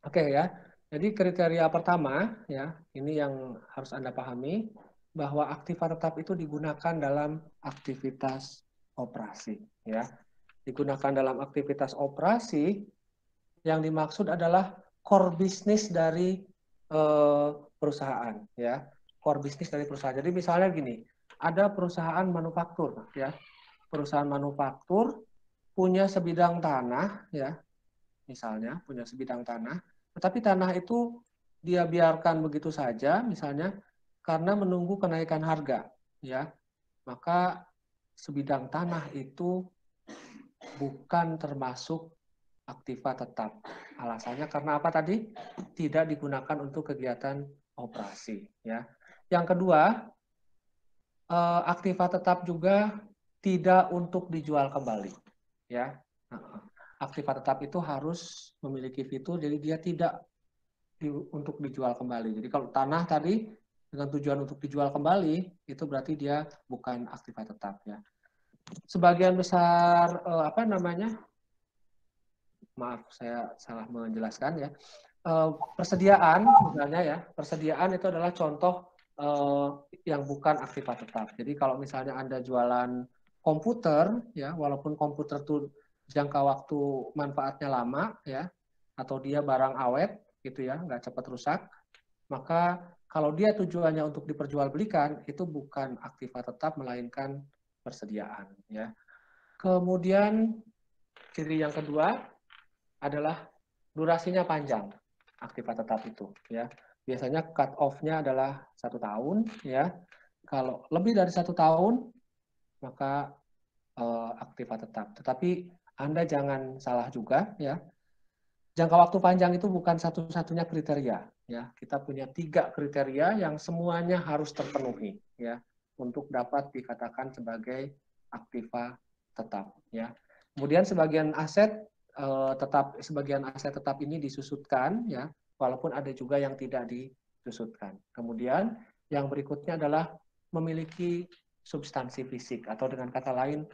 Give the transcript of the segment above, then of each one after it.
Oke ya. Jadi kriteria pertama ya, ini yang harus Anda pahami bahwa aktiva tetap itu digunakan dalam aktivitas operasi ya. Digunakan dalam aktivitas operasi yang dimaksud adalah core bisnis dari perusahaan ya. Core bisnis dari perusahaan. Jadi misalnya gini, ada perusahaan manufaktur ya. Perusahaan manufaktur punya sebidang tanah ya, misalnya punya sebidang tanah, tetapi tanah itu dia biarkan begitu saja misalnya karena menunggu kenaikan harga ya, maka sebidang tanah itu bukan termasuk aktiva tetap. Alasannya karena apa tadi? Tidak digunakan untuk kegiatan operasi ya. Yang kedua, aktiva tetap juga tidak untuk dijual kembali ya. Aktiva tetap itu harus memiliki fitur jadi dia tidak untuk dijual kembali. Jadi kalau tanah tadi dengan tujuan untuk dijual kembali itu berarti dia bukan aktiva tetap ya. Sebagian besar apa namanya? Maaf saya salah menjelaskan ya. Persediaan misalnya ya, persediaan itu adalah contoh yang bukan aktiva tetap. Jadi kalau misalnya Anda jualan komputer ya, walaupun komputer itu jangka waktu manfaatnya lama ya, atau dia barang awet gitu ya, nggak cepat rusak, maka kalau dia tujuannya untuk diperjualbelikan itu bukan aktiva tetap melainkan persediaan ya. Kemudian ciri yang kedua adalah durasinya panjang aktiva tetap itu ya. Biasanya cut off-nya adalah 1 tahun ya. Kalau lebih dari 1 tahun maka aktiva tetap. Tetapi Anda jangan salah juga ya. Jangka waktu panjang itu bukan satu-satunya kriteria ya. Kita punya 3 kriteria yang semuanya harus terpenuhi ya untuk dapat dikatakan sebagai aktiva tetap ya. Kemudian sebagian aset tetap ini disusutkan ya, walaupun ada juga yang tidak disusutkan. Kemudian yang berikutnya adalah memiliki substansi fisik atau dengan kata lain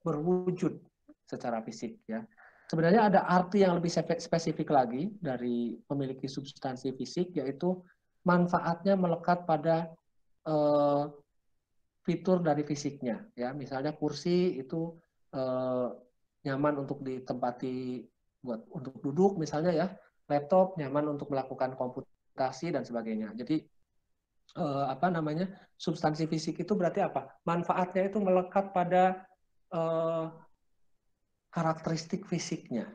berwujud secara fisik ya. Sebenarnya ada arti yang lebih spesifik lagi dari memiliki substansi fisik, yaitu manfaatnya melekat pada fitur dari fisiknya ya. Misalnya kursi itu nyaman untuk ditempati untuk duduk misalnya ya, laptop nyaman untuk melakukan komputasi dan sebagainya. Jadi apa namanya, substansi fisik itu berarti apa? Manfaatnya itu melekat pada karakteristik fisiknya.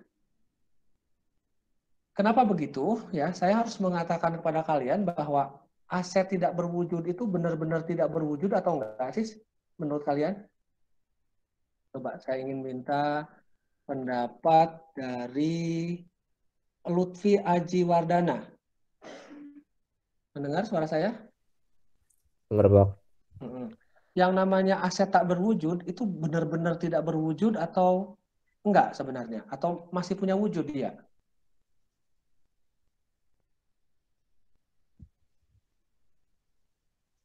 Kenapa begitu? Ya, saya harus mengatakan kepada kalian bahwa aset tidak berwujud itu benar-benar tidak berwujud atau enggak sih menurut kalian? Coba saya ingin minta pendapat dari Lutfi Aji Wardana. Mendengar suara saya? Ngerbak. Yang namanya aset tak berwujud itu benar-benar tidak berwujud atau enggak sebenarnya? Atau masih punya wujud dia?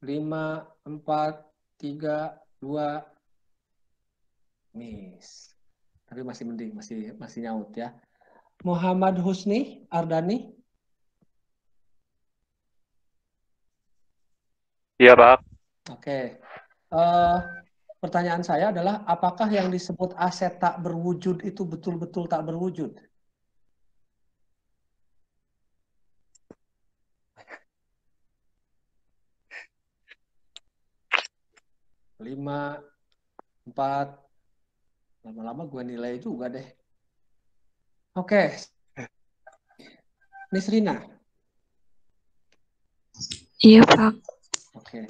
5, 4, 3, 2, miss. Tapi masih mending, masih nyaut ya. Muhammad Husni Ardani. Iya, Pak. Oke. Pertanyaan saya adalah apakah yang disebut aset tak berwujud itu betul-betul tak berwujud? Lima, 4, lama-lama gue nilai juga deh. Oke, Miss Rina. Iya, Pak. Oke.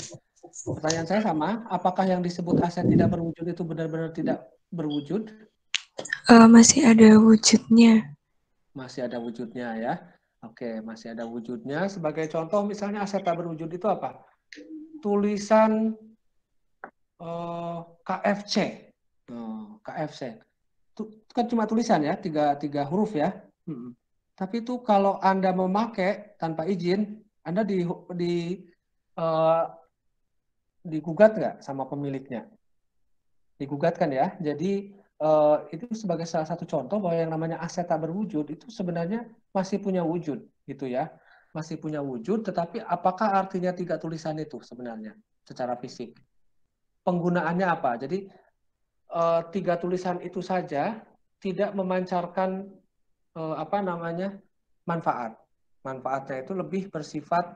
Pertanyaan saya sama, apakah yang disebut aset tidak berwujud itu benar-benar tidak berwujud? Masih ada wujudnya. Masih ada wujudnya ya. Oke, masih ada wujudnya. Sebagai contoh misalnya aset tak berwujud itu apa? Tulisan KFC. KFC. Itu kan cuma tulisan ya, tiga huruf ya. Tapi itu kalau Anda memakai tanpa izin, Anda digugat nggak sama pemiliknya? Digugat kan ya. Jadi itu sebagai salah satu contoh bahwa yang namanya aset tak berwujud itu sebenarnya masih punya wujud, gitu ya. Masih punya wujud, tetapi apakah artinya 3 tulisan itu sebenarnya secara fisik? Penggunaannya apa? Jadi 3 tulisan itu saja tidak memancarkan manfaat. Manfaatnya itu lebih bersifat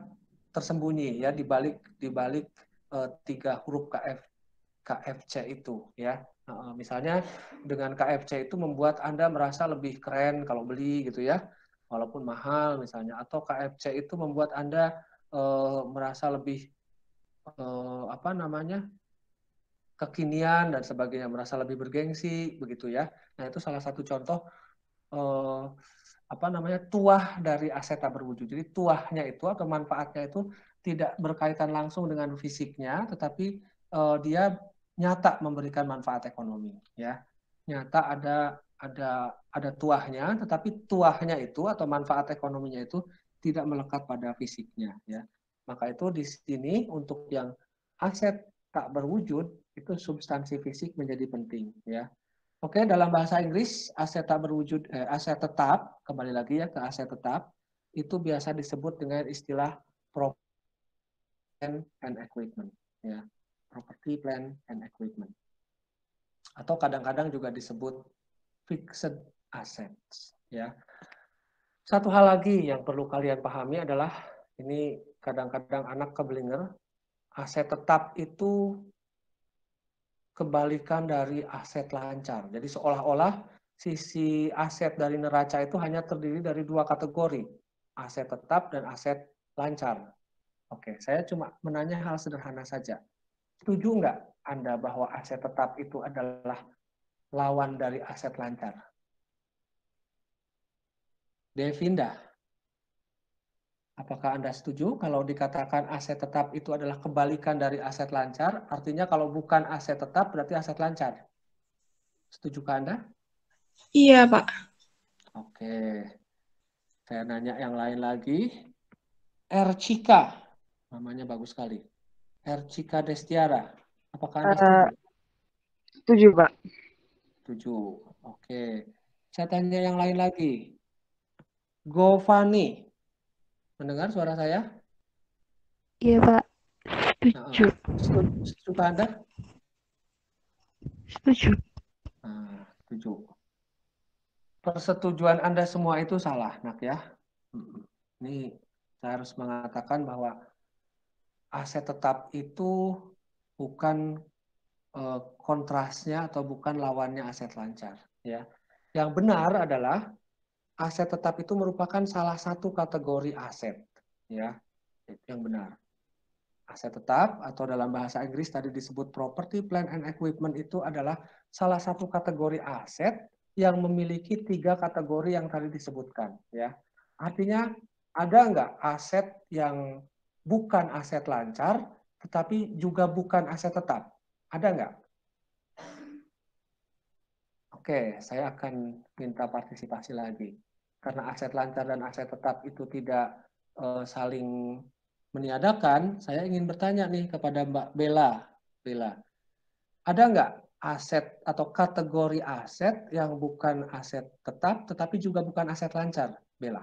tersembunyi ya di balik 3 huruf KFC itu ya. Misalnya dengan KFC itu membuat Anda merasa lebih keren kalau beli gitu ya, walaupun mahal misalnya, atau KFC itu membuat Anda merasa lebih kekinian dan sebagainya, merasa lebih bergengsi begitu ya. Nah, itu salah satu contoh eh, tuah dari aset tak berwujud. Jadi tuahnya itu atau manfaatnya itu tidak berkaitan langsung dengan fisiknya, tetapi dia nyata memberikan manfaat ekonomi ya. Nyata ada tuahnya, tetapi tuahnya itu atau manfaat ekonominya itu tidak melekat pada fisiknya ya. Maka itu di sini untuk yang aset tak berwujud itu substansi fisik menjadi penting ya. Oke, dalam bahasa Inggris aset tak berwujud, aset tetap, kembali lagi ya ke aset tetap, itu biasa disebut dengan istilah property and equipment, ya, property, plant and equipment, atau kadang-kadang juga disebut fixed assets, ya. Satu hal lagi yang perlu kalian pahami adalah ini kadang-kadang anak keblinger, aset tetap itu kebalikan dari aset lancar. Jadi seolah-olah sisi aset dari neraca itu hanya terdiri dari 2 kategori, aset tetap dan aset lancar. Oke, saya cuma menanya hal sederhana saja. Setuju nggak Anda bahwa aset tetap itu adalah lawan dari aset lancar? Devinda, apakah Anda setuju kalau dikatakan aset tetap itu adalah kebalikan dari aset lancar? Artinya kalau bukan aset tetap berarti aset lancar. Setujukah Anda? Iya, Pak. Oke. Saya nanya yang lain lagi. Ercika, namanya bagus sekali. Ercika Destiara, apakah Anda setuju? Setuju, Pak. Setuju. Oke. Saya tanya yang lain lagi. Govani, mendengar suara saya? Iya, Pak. Setuju. Setuju Anda? Setuju. Setuju. Persetujuan Anda semua itu salah, nak ya. Ini saya harus mengatakan bahwa aset tetap itu bukan kontrasnya atau bukan lawannya aset lancar. Ya, yang benar adalah aset tetap itu merupakan salah satu kategori aset. Ya, itu yang benar. Aset tetap atau dalam bahasa Inggris tadi disebut property, plant and equipment itu adalah salah satu kategori aset yang memiliki 3 kategori yang tadi disebutkan. Ya, artinya ada nggak aset yang bukan aset lancar, tetapi juga bukan aset tetap? Ada nggak? Oke, saya akan minta partisipasi lagi. Karena aset lancar dan aset tetap itu tidak saling meniadakan, saya ingin bertanya nih kepada Mbak Bella. Bella, ada nggak aset atau kategori aset yang bukan aset tetap, tetapi juga bukan aset lancar, Bella?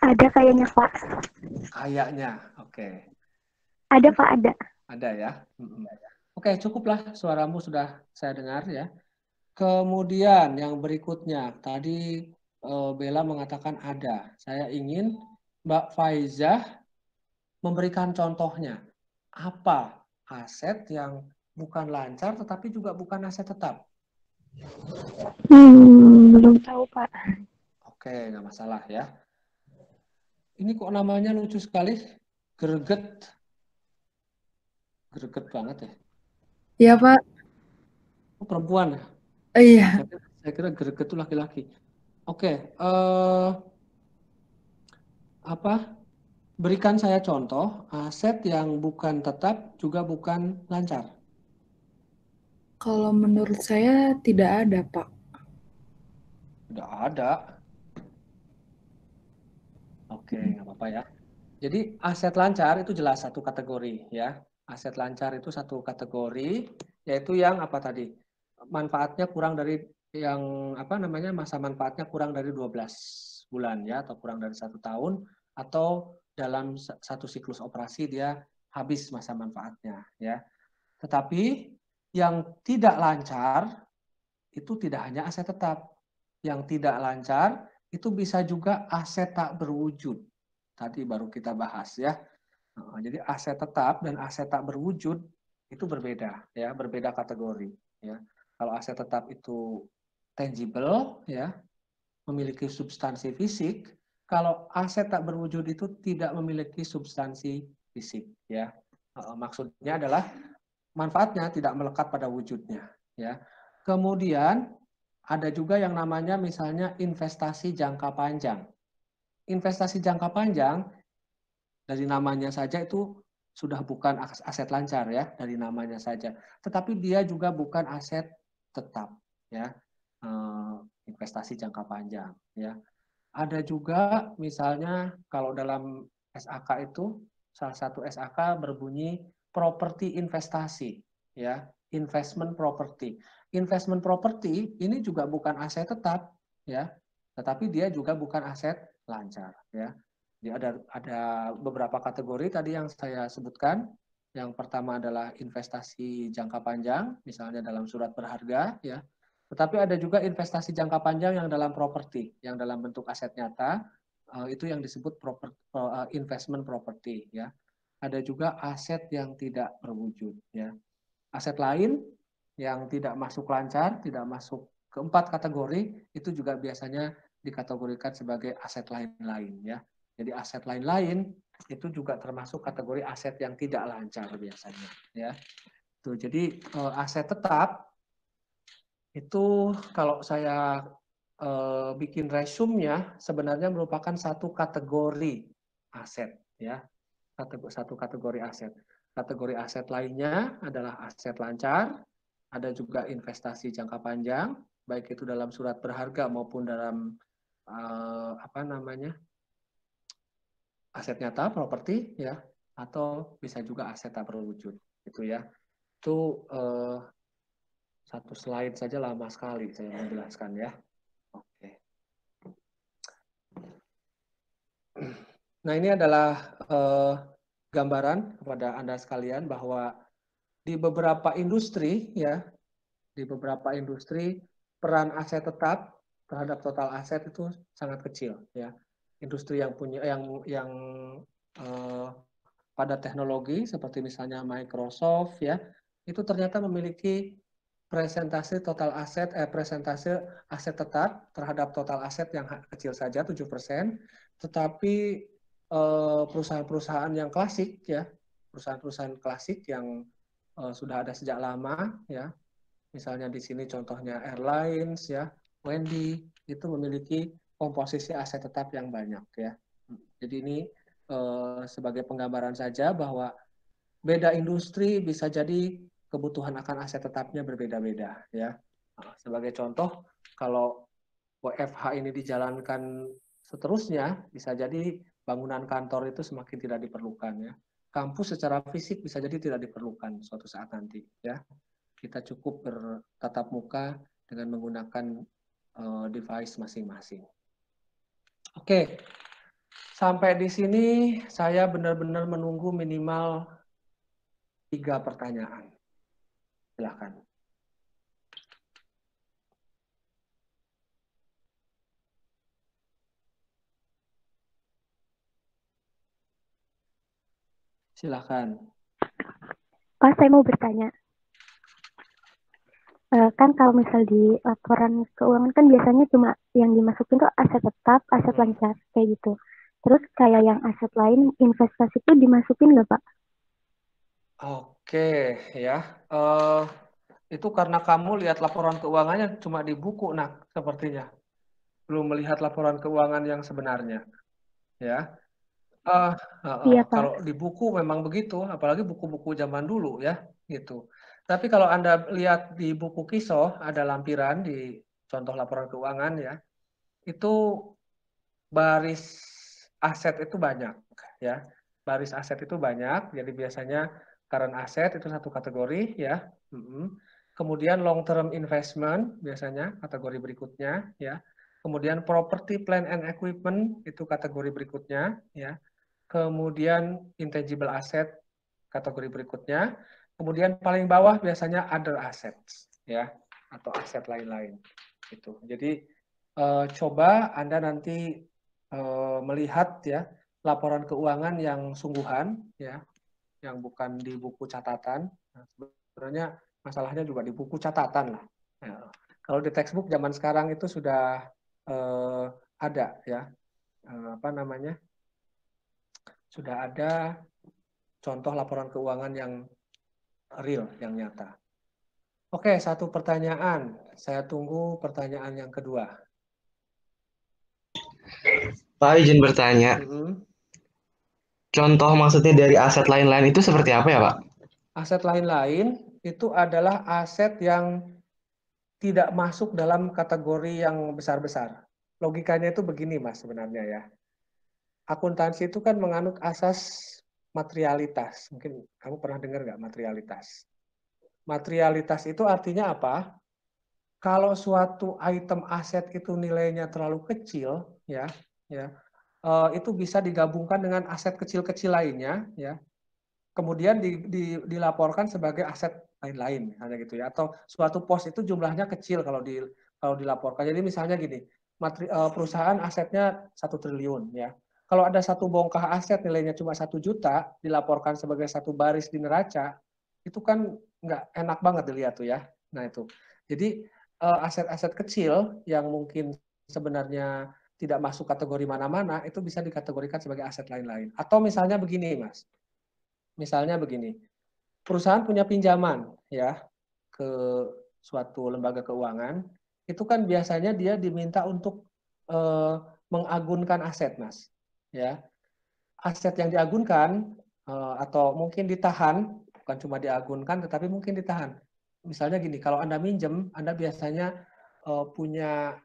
Ada kayaknya, Pak. Kayaknya, oke. Ada, Pak, ada. Ada ya. Oke, cukuplah suaramu sudah saya dengar ya. Kemudian yang berikutnya, tadi Bella mengatakan ada. Saya ingin Mbak Faizah memberikan contohnya. Apa aset yang bukan lancar tetapi juga bukan aset tetap? Belum tahu, Pak. Oke, nggak masalah ya. Ini kok namanya lucu sekali. Greget. Greget banget ya. Iya, Pak. Oh, perempuan ya? Iya. Saya kira greget itu laki-laki. Oke, berikan saya contoh aset yang bukan tetap juga bukan lancar. Kalau menurut saya tidak ada, Pak. Tidak ada. Oke, nggak apa-apa ya. Jadi aset lancar itu jelas satu kategori ya. Aset lancar itu satu kategori yaitu yang apa tadi? Manfaatnya kurang dari yang apa namanya masa manfaatnya kurang dari 12 bulan ya atau kurang dari 1 tahun atau dalam satu siklus operasi dia habis masa manfaatnya ya. Tetapi yang tidak lancar itu tidak hanya aset tetap. Yang tidak lancar itu bisa juga aset tak berwujud. Tadi baru kita bahas ya. Jadi aset tetap dan aset tak berwujud itu berbeda ya, berbeda kategori ya. Kalau aset tetap itu tangible ya, memiliki substansi fisik, kalau aset tak berwujud itu tidak memiliki substansi fisik ya. Maksudnya adalah manfaatnya tidak melekat pada wujudnya ya. Kemudian ada juga yang namanya misalnya investasi jangka panjang. Investasi jangka panjang dari namanya saja itu sudah bukan aset lancar ya, dari namanya saja. Tetapi dia juga bukan aset tetap ya. Investasi jangka panjang ya. Ada juga misalnya kalau dalam SAK itu salah satu SAK berbunyi properti investasi ya, investment property. Investment property ini juga bukan aset tetap ya, tetapi dia juga bukan aset lancar ya. Jadi ada beberapa kategori tadi yang saya sebutkan. Yang pertama adalah investasi jangka panjang, misalnya dalam surat berharga ya. Tetapi ada juga investasi jangka panjang yang dalam properti, yang dalam bentuk aset nyata, itu yang disebut investment property ya. Ada juga aset yang tidak berwujud ya. Aset lain yang tidak masuk lancar, tidak masuk keempat kategori, itu juga biasanya dikategorikan sebagai aset lain-lain ya. Jadi aset lain-lain itu juga termasuk kategori aset yang tidak lancar biasanya ya. Tuh, jadi aset tetap itu kalau saya bikin resume-nya sebenarnya merupakan satu kategori aset ya, satu kategori aset. Kategori aset lainnya adalah aset lancar, ada juga investasi jangka panjang, baik itu dalam surat berharga maupun dalam apa namanya aset nyata, properti ya, atau bisa juga aset tak berwujud, gitu ya. Itu satu slide saja lama sekali saya menjelaskan ya. Oke. Nah, ini adalah gambaran kepada Anda sekalian bahwa di beberapa industri ya, di beberapa industri peran aset tetap terhadap total aset itu sangat kecil ya. Industri yang punya yang pada teknologi seperti misalnya Microsoft ya, itu ternyata memiliki presentase aset tetap terhadap total aset yang kecil saja 7%, tetapi perusahaan-perusahaan yang klasik ya, perusahaan-perusahaan klasik yang sudah ada sejak lama ya, misalnya di sini contohnya Airlines ya, Wendy itu memiliki komposisi aset tetap yang banyak ya. Jadi ini sebagai penggambaran saja bahwa beda industri bisa jadi kebutuhan akan aset tetapnya berbeda-beda ya. Sebagai contoh, kalau WFH ini dijalankan seterusnya, bisa jadi bangunan kantor itu semakin tidak diperlukan ya. Kampus secara fisik bisa jadi tidak diperlukan suatu saat nanti ya. Kita cukup bertatap muka dengan menggunakan device masing-masing. Oke, sampai di sini saya benar-benar menunggu minimal 3 pertanyaan. Silakan. Silakan. Pak, saya mau bertanya. Kan kalau misal di laporan keuangan kan biasanya cuma yang dimasukin tuh aset tetap, aset lancar, kayak gitu. Terus kayak yang aset lain, investasi itu dimasukin nggak, Pak? Oke, ya. Itu karena kamu lihat laporan keuangannya cuma di buku, nah sepertinya. Belum melihat laporan keuangan yang sebenarnya. Ya. Iya, Pak. Kalau di buku memang begitu, apalagi buku-buku zaman dulu ya, gitu. Tapi kalau Anda lihat di buku Kiso, ada lampiran di contoh laporan keuangan ya, itu baris aset itu banyak ya. Baris aset itu banyak, jadi biasanya current asset itu satu kategori ya. Kemudian long term investment biasanya kategori berikutnya ya. Kemudian property, plant and equipment itu kategori berikutnya ya. Kemudian intangible asset kategori berikutnya. Kemudian paling bawah biasanya other assets ya, atau aset lain-lain. Itu. Jadi coba Anda nanti melihat ya laporan keuangan yang sungguhan ya, yang bukan di buku catatan. Nah, sebenarnya masalahnya juga di buku catatan lah. Ya. Kalau di textbook zaman sekarang itu sudah ada ya, apa namanya, sudah ada contoh laporan keuangan yang real, yang nyata. Oke, satu pertanyaan. Saya tunggu pertanyaan yang kedua. Pak, izin bertanya. Contoh maksudnya dari aset lain-lain itu seperti apa ya, Pak? Aset lain-lain itu adalah aset yang tidak masuk dalam kategori yang besar-besar. Logikanya itu begini, Mas, sebenarnya ya. Akuntansi itu kan menganut asas materialitas. Mungkin kamu pernah dengar nggak materialitas? Materialitas itu artinya apa? Kalau suatu item aset itu nilainya terlalu kecil, ya, itu bisa digabungkan dengan aset kecil-kecil lainnya, ya. Kemudian dilaporkan sebagai aset lain-lain, misalnya gitu ya. Atau suatu pos itu jumlahnya kecil kalau dilaporkan. Jadi misalnya gini, perusahaan asetnya 1 triliun, ya. Kalau ada satu bongkah aset nilainya cuma 1 juta, dilaporkan sebagai satu baris di neraca, itu kan nggak enak banget dilihat tuh ya. Nah itu. Jadi aset-aset kecil yang mungkin sebenarnya tidak masuk kategori mana-mana, itu bisa dikategorikan sebagai aset lain-lain. Atau misalnya begini, Mas. Misalnya begini, perusahaan punya pinjaman ya ke suatu lembaga keuangan, itu kan biasanya dia diminta untuk mengagunkan aset, Mas. Ya, aset yang diagunkan atau mungkin ditahan, bukan cuma diagunkan, tetapi mungkin ditahan. Misalnya gini, kalau Anda minjem, Anda biasanya punya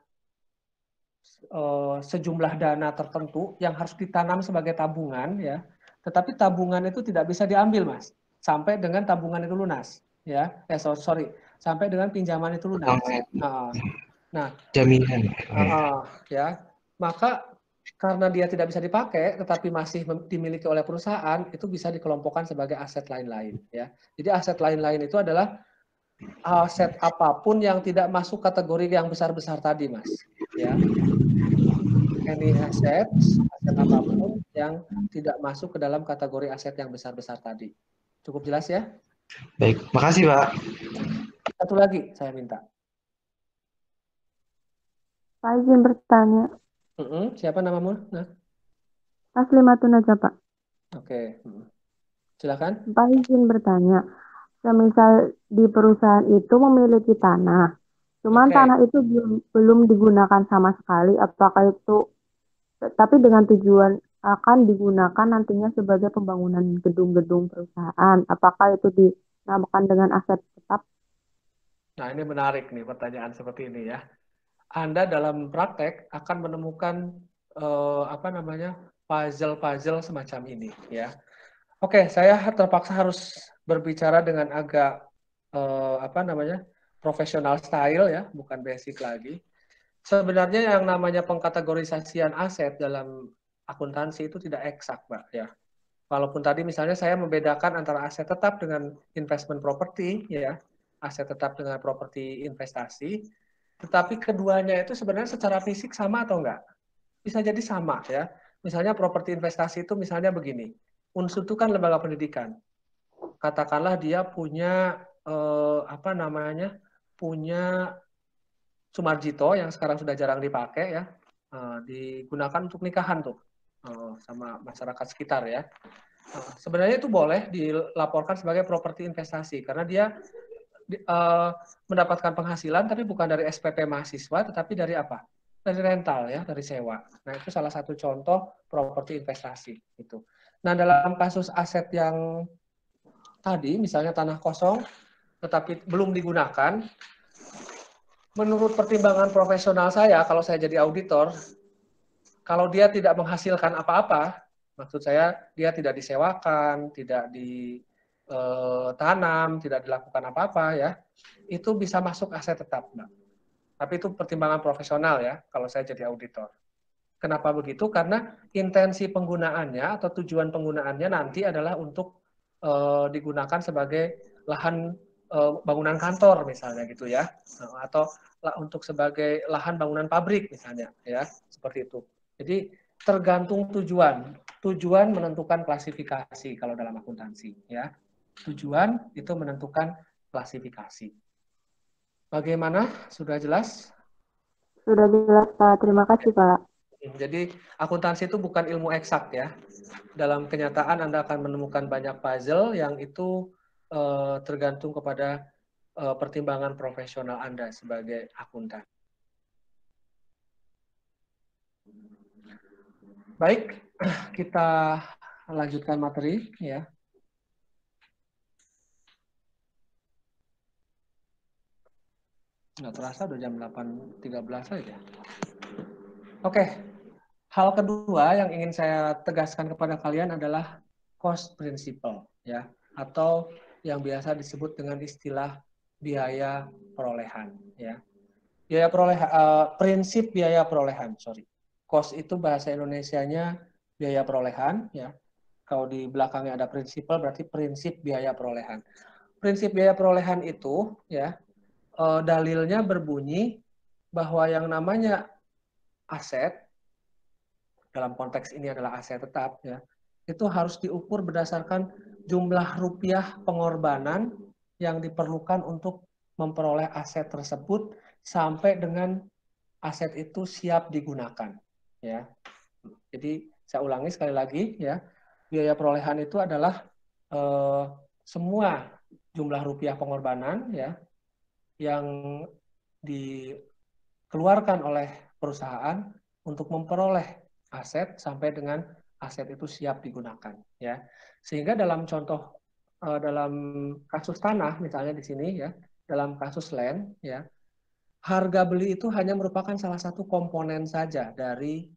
sejumlah dana tertentu yang harus ditanam sebagai tabungan ya. Tetapi tabungan itu tidak bisa diambil, Mas, sampai dengan tabungan itu lunas, ya. Sampai dengan pinjaman itu lunas. Nah, jaminan. Ya, maka karena dia tidak bisa dipakai, tetapi masih dimiliki oleh perusahaan, itu bisa dikelompokkan sebagai aset lain-lain, ya. Jadi aset lain-lain itu adalah aset apapun yang tidak masuk kategori yang besar-besar tadi, Mas, ya. Any assets, aset apapun yang tidak masuk ke dalam kategori aset yang besar-besar tadi. Cukup jelas ya? Baik, makasih Pak. Satu lagi saya minta. Pak izin bertanya. Siapa namamu? Nah. Taslimatun aja Pak. Oke. Silakan. Pak izin bertanya. Semisal di perusahaan itu memiliki tanah, cuman tanah itu belum digunakan sama sekali, apakah itu tapi dengan tujuan akan digunakan nantinya sebagai pembangunan gedung-gedung perusahaan. Apakah itu dinamakan dengan aset tetap? Nah, ini menarik nih pertanyaan seperti ini ya. Anda dalam praktek akan menemukan puzzle-puzzle semacam ini ya. Oke, saya terpaksa harus berbicara dengan agak profesional style ya, bukan basic lagi. Sebenarnya yang namanya pengkategorisasian aset dalam akuntansi itu tidak eksak, Mbak, ya. Walaupun tadi misalnya saya membedakan antara aset tetap dengan investment property, ya, aset tetap dengan properti investasi, tetapi keduanya itu sebenarnya secara fisik sama atau enggak? Bisa jadi sama, ya. Misalnya properti investasi itu misalnya begini, Unsur itu kan lembaga pendidikan. Katakanlah dia punya punya Sumarjito yang sekarang sudah jarang dipakai ya, digunakan untuk nikahan tuh sama masyarakat sekitar ya. Sebenarnya itu boleh dilaporkan sebagai properti investasi karena dia mendapatkan penghasilan tapi bukan dari SPP mahasiswa tetapi dari apa? Dari rental ya, dari sewa. Nah itu salah satu contoh properti investasi itu. Nah dalam kasus aset yang tadi misalnya tanah kosong tetapi belum digunakan. Menurut pertimbangan profesional saya, kalau saya jadi auditor, kalau dia tidak menghasilkan apa-apa, maksud saya dia tidak disewakan, tidak tanam, tidak dilakukan apa-apa ya, itu bisa masuk aset tetap, Mbak. Tapi itu pertimbangan profesional ya, kalau saya jadi auditor. Kenapa begitu? Karena intensi penggunaannya atau tujuan penggunaannya nanti adalah untuk digunakan sebagai lahan bangunan kantor misalnya gitu ya, atau untuk sebagai lahan bangunan pabrik misalnya ya, seperti itu. Jadi tergantung tujuan. Tujuan menentukan klasifikasi kalau dalam akuntansi ya. Tujuan itu menentukan klasifikasi. Bagaimana? Sudah jelas? Sudah jelas, Pak. Terima kasih, Pak. Jadi akuntansi itu bukan ilmu eksak ya. Dalam kenyataan Anda akan menemukan banyak puzzle yang itu tergantung kepada pertimbangan profesional Anda sebagai akuntan. Baik, kita lanjutkan materi ya. Nggak terasa udah jam 8.13 saja. Oke, hal kedua yang ingin saya tegaskan kepada kalian adalah cost principle ya, atau yang biasa disebut dengan istilah biaya perolehan ya. Biaya perolehan, prinsip biaya perolehan, sorry. Cost itu bahasa Indonesianya biaya perolehan ya. Kalau di belakangnya ada prinsipal berarti prinsip biaya perolehan. Prinsip biaya perolehan itu ya, dalilnya berbunyi bahwa yang namanya aset, dalam konteks ini adalah aset tetap ya, itu harus diukur berdasarkan jumlah rupiah pengorbanan yang diperlukan untuk memperoleh aset tersebut sampai dengan aset itu siap digunakan ya. Jadi saya ulangi sekali lagi ya, biaya perolehan itu adalah semua jumlah rupiah pengorbanan ya yang dikeluarkan oleh perusahaan untuk memperoleh aset sampai dengan aset itu siap digunakan ya. Sehingga dalam contoh dalam kasus tanah misalnya di sini ya, dalam kasus land ya, harga beli itu hanya merupakan salah satu komponen saja dari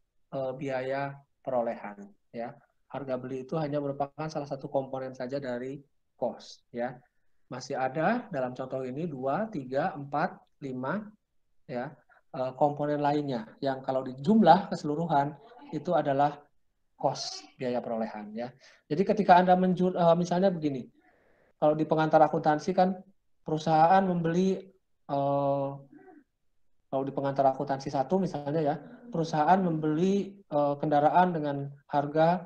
biaya perolehan ya. Harga beli itu hanya merupakan salah satu komponen saja dari cost ya. Masih ada dalam contoh ini 2, 3, 4, 5 ya komponen lainnya yang kalau dijumlah keseluruhan itu adalah cost biaya perolehan ya. Jadi ketika Anda misalnya begini, kalau di pengantar akuntansi kan perusahaan membeli kalau di pengantar akuntansi 1 misalnya ya, perusahaan membeli kendaraan dengan harga,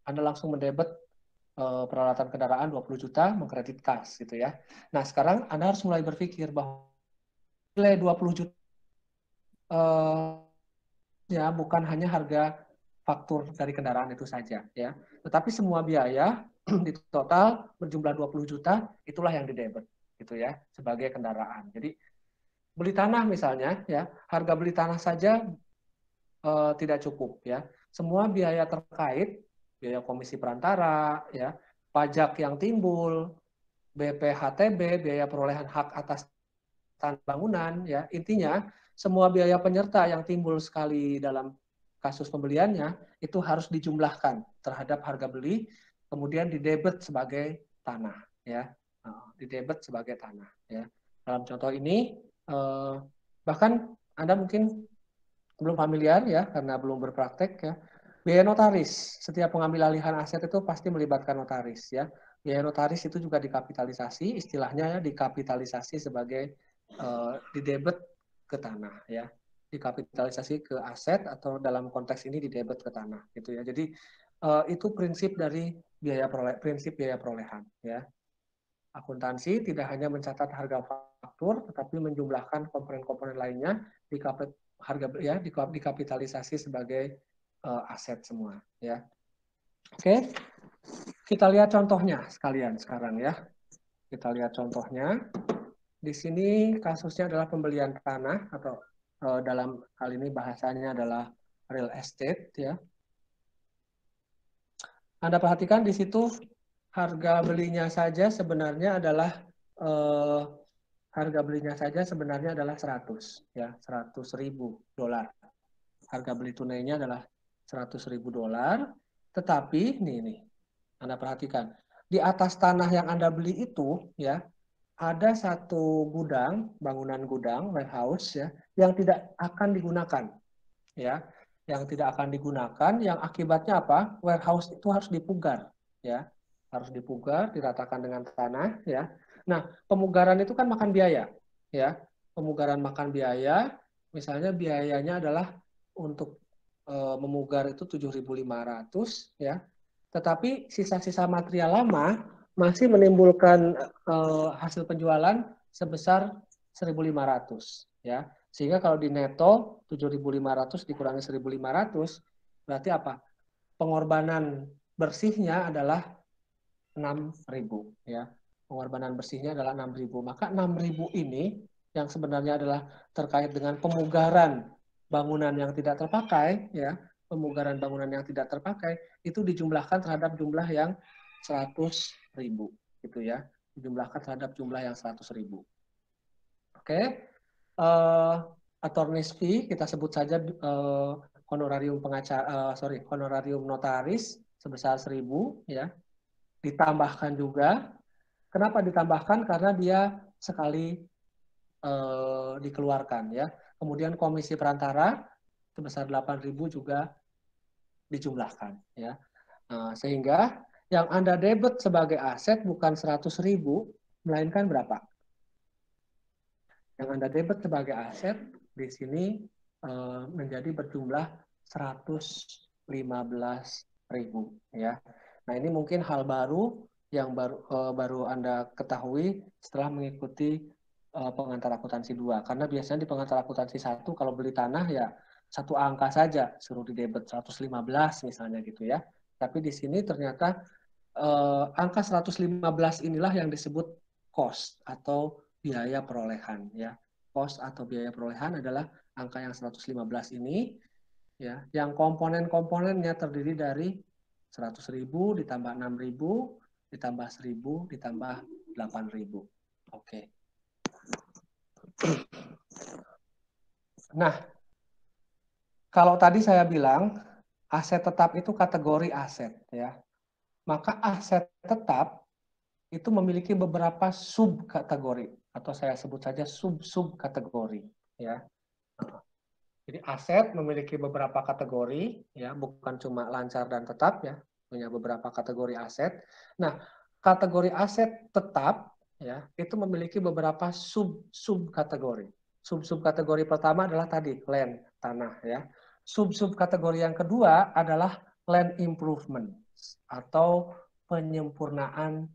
Anda langsung mendebet peralatan kendaraan 20 juta, mengkredit kas gitu ya. Nah, sekarang Anda harus mulai berpikir bahwa nilai 20 juta ya bukan hanya harga faktur dari kendaraan itu saja ya, tetapi semua biaya di total berjumlah 20 juta itulah yang didebet gitu ya sebagai kendaraan. Jadi beli tanah misalnya ya, harga beli tanah saja tidak cukup ya. Semua biaya terkait, biaya komisi perantara ya, pajak yang timbul, BPHTB, biaya perolehan hak atas tanah bangunan ya, intinya semua biaya penyerta yang timbul sekali dalam kasus pembeliannya itu harus dijumlahkan terhadap harga beli, kemudian didebet sebagai tanah ya, didebet sebagai tanah ya. Dalam contoh ini bahkan Anda mungkin belum familiar ya karena belum berpraktek ya. Biaya notaris, setiap pengambil alihan aset itu pasti melibatkan notaris ya. Biaya notaris itu juga dikapitalisasi, istilahnya ya dikapitalisasi sebagai didebet ke tanah ya, dikapitalisasi ke aset atau dalam konteks ini didebet ke tanah gitu ya. Jadi itu prinsip dari prinsip biaya perolehan ya. Akuntansi tidak hanya mencatat harga faktur tetapi menjumlahkan komponen-komponen lainnya dikapitalisasi sebagai aset semua ya. Oke. Kita lihat contohnya sekalian sekarang ya. Kita lihat contohnya. Di sini kasusnya adalah pembelian tanah atau dalam hal ini bahasanya adalah real estate ya. Anda perhatikan di situ harga belinya saja sebenarnya adalah harga belinya saja sebenarnya adalah 100 ya, $100.000. Harga beli tunainya adalah $100.000, tetapi nih Anda perhatikan. Di atas tanah yang Anda beli itu, ya, ada satu gudang, bangunan gudang, warehouse, ya, yang tidak akan digunakan, ya, yang tidak akan digunakan, yang akibatnya apa? Warehouse itu harus dipugar, ya, harus dipugar, diratakan dengan tanah, ya. Nah, pemugaran itu kan makan biaya, ya, pemugaran makan biaya, misalnya biayanya adalah untuk memugar itu 7.500, ya, tetapi sisa-sisa material lama masih menimbulkan hasil penjualan sebesar 1.500, ya. Sehingga kalau di neto 7.500 dikurangi 1.500 berarti apa? Pengorbanan bersihnya adalah 6.000, ya. Pengorbanan bersihnya adalah 6.000. Maka 6.000 ini yang sebenarnya adalah terkait dengan pemugaran bangunan yang tidak terpakai, ya. Pemugaran bangunan yang tidak terpakai itu dijumlahkan terhadap jumlah yang 100.000, gitu ya. Dijumlahkan terhadap jumlah yang 100.000. Oke. Attorney's fee kita sebut saja honorarium pengacara, honorarium notaris sebesar 1.000, ya. Ditambahkan juga. Kenapa ditambahkan? Karena dia sekali dikeluarkan, ya. Kemudian komisi perantara sebesar 8.000 juga dijumlahkan, ya. Sehingga yang Anda debit sebagai aset bukan 100.000, melainkan berapa? Yang Anda debit sebagai aset di sini menjadi berjumlah 115.000, ya. Nah, ini mungkin hal baru yang baru Anda ketahui setelah mengikuti pengantar akuntansi 2. Karena biasanya di pengantar akuntansi 1 kalau beli tanah ya satu angka saja, suruh di debit 115 misalnya gitu ya. Tapi di sini ternyata angka 115 inilah yang disebut cost atau biaya perolehan, ya. Cost atau biaya perolehan adalah angka yang 115 ini, ya, yang komponen-komponennya terdiri dari 100.000 ditambah 6.000 ditambah 1.000 ditambah 8.000. Oke. Nah, kalau tadi saya bilang aset tetap itu kategori aset, ya. Maka aset tetap itu memiliki beberapa subkategori atau saya sebut saja sub-subkategori, ya. Jadi aset memiliki beberapa kategori, ya, bukan cuma lancar dan tetap, ya, punya beberapa kategori aset. Nah, kategori aset tetap, ya, itu memiliki beberapa sub-subkategori. Sub-subkategori pertama adalah tadi land, tanah, ya. Sub-subkategori yang kedua adalah land improvement atau penyempurnaan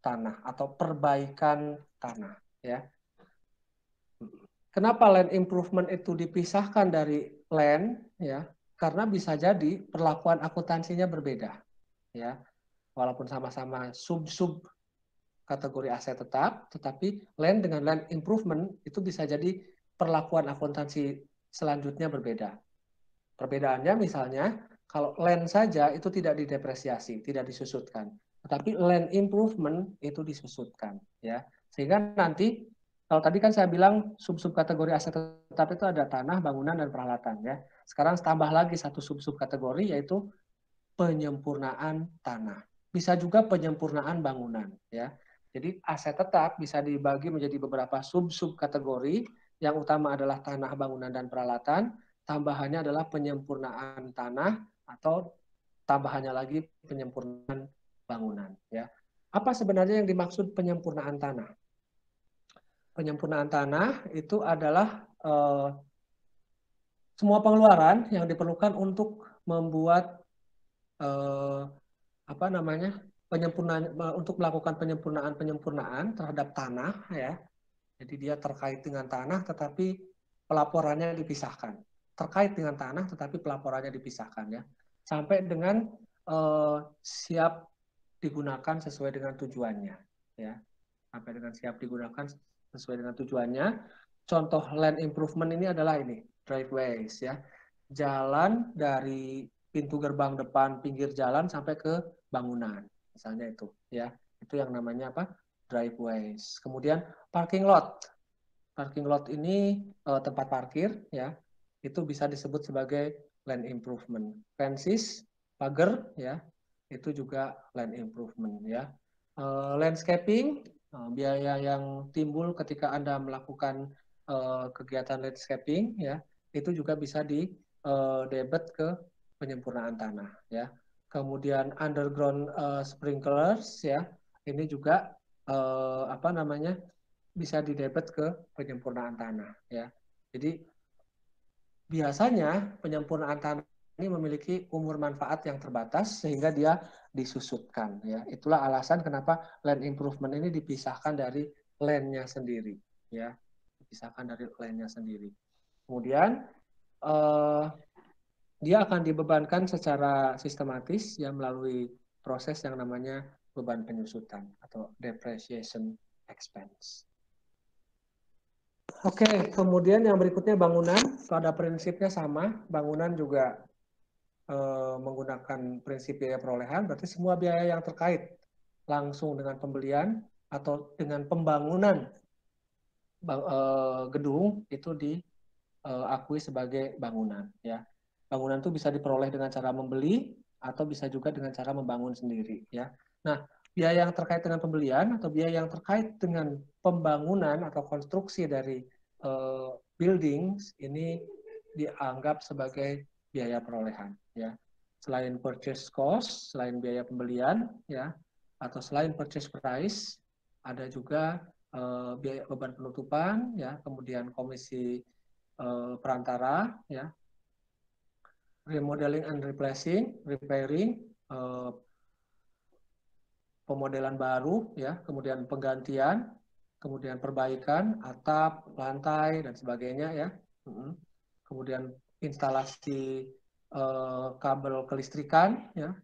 tanah atau perbaikan tanah, ya. Kenapa land improvement itu dipisahkan dari land, ya? Karena bisa jadi perlakuan akuntansinya berbeda, ya. Walaupun sama-sama sub-sub kategori aset tetap, tetapi land dengan land improvement itu bisa jadi perlakuan akuntansi selanjutnya berbeda. Perbedaannya misalnya kalau land saja itu tidak didepresiasi, tidak disusutkan, tetapi land improvement itu disusutkan, ya. Sehingga nanti kalau tadi kan saya bilang sub-sub kategori aset tetap itu ada tanah, bangunan, dan peralatan, ya. Sekarang tambah lagi satu sub-sub kategori yaitu penyempurnaan tanah. Bisa juga penyempurnaan bangunan, ya. Jadi aset tetap bisa dibagi menjadi beberapa sub-sub kategori. Yang utama adalah tanah, bangunan, dan peralatan. Tambahannya adalah penyempurnaan tanah atau tambahannya lagi penyempurnaan bangunan, ya. Apa sebenarnya yang dimaksud penyempurnaan tanah? Penyempurnaan tanah itu adalah semua pengeluaran yang diperlukan untuk membuat penyempurnaan untuk melakukan penyempurnaan terhadap tanah, ya. Jadi dia terkait dengan tanah tetapi pelaporannya dipisahkan. Terkait dengan tanah tetapi pelaporannya dipisahkan, ya. Sampai dengan siap digunakan sesuai dengan tujuannya, ya. Sampai dengan siap digunakan sesuai dengan tujuannya. Contoh land improvement ini adalah ini, driveways, ya. Jalan dari pintu gerbang depan, pinggir jalan sampai ke bangunan, misalnya itu, ya. Itu yang namanya apa? Driveways. Kemudian parking lot. Parking lot ini tempat parkir, ya. Itu bisa disebut sebagai land improvement. Fences, pagar, ya. itu juga land improvement ya. Landscaping, biaya yang timbul ketika Anda melakukan kegiatan landscaping ya, itu juga bisa di debit ke penyempurnaan tanah ya. Kemudian underground sprinklers ya, ini juga bisa didebit ke penyempurnaan tanah ya. Jadi biasanya penyempurnaan tanah ini memiliki umur manfaat yang terbatas sehingga dia disusutkan ya. Itulah alasan kenapa land improvement ini dipisahkan dari land-nya sendiri ya. Dipisahkan dari land-nya sendiri. Kemudian dia akan dibebankan secara sistematis ya melalui proses yang namanya beban penyusutan atau depreciation expense. Oke, kemudian yang berikutnya bangunan. Pada prinsipnya sama, bangunan juga menggunakan prinsip biaya perolehan, berarti semua biaya yang terkait langsung dengan pembelian atau dengan pembangunan gedung itu diakui sebagai bangunan. Ya, bangunan itu bisa diperoleh dengan cara membeli atau bisa juga dengan cara membangun sendiri. Ya, nah biaya yang terkait dengan pembelian atau biaya yang terkait dengan pembangunan atau konstruksi dari buildings ini dianggap sebagai biaya perolehan ya. Selain purchase cost, selain biaya pembelian ya, atau selain purchase price, ada juga biaya beban penutupan ya, kemudian komisi perantara ya, remodeling and replacing, repairing, pemodelan baru ya, kemudian penggantian, kemudian perbaikan atap, lantai dan sebagainya ya. Kemudian instalasi kabel kelistrikan ya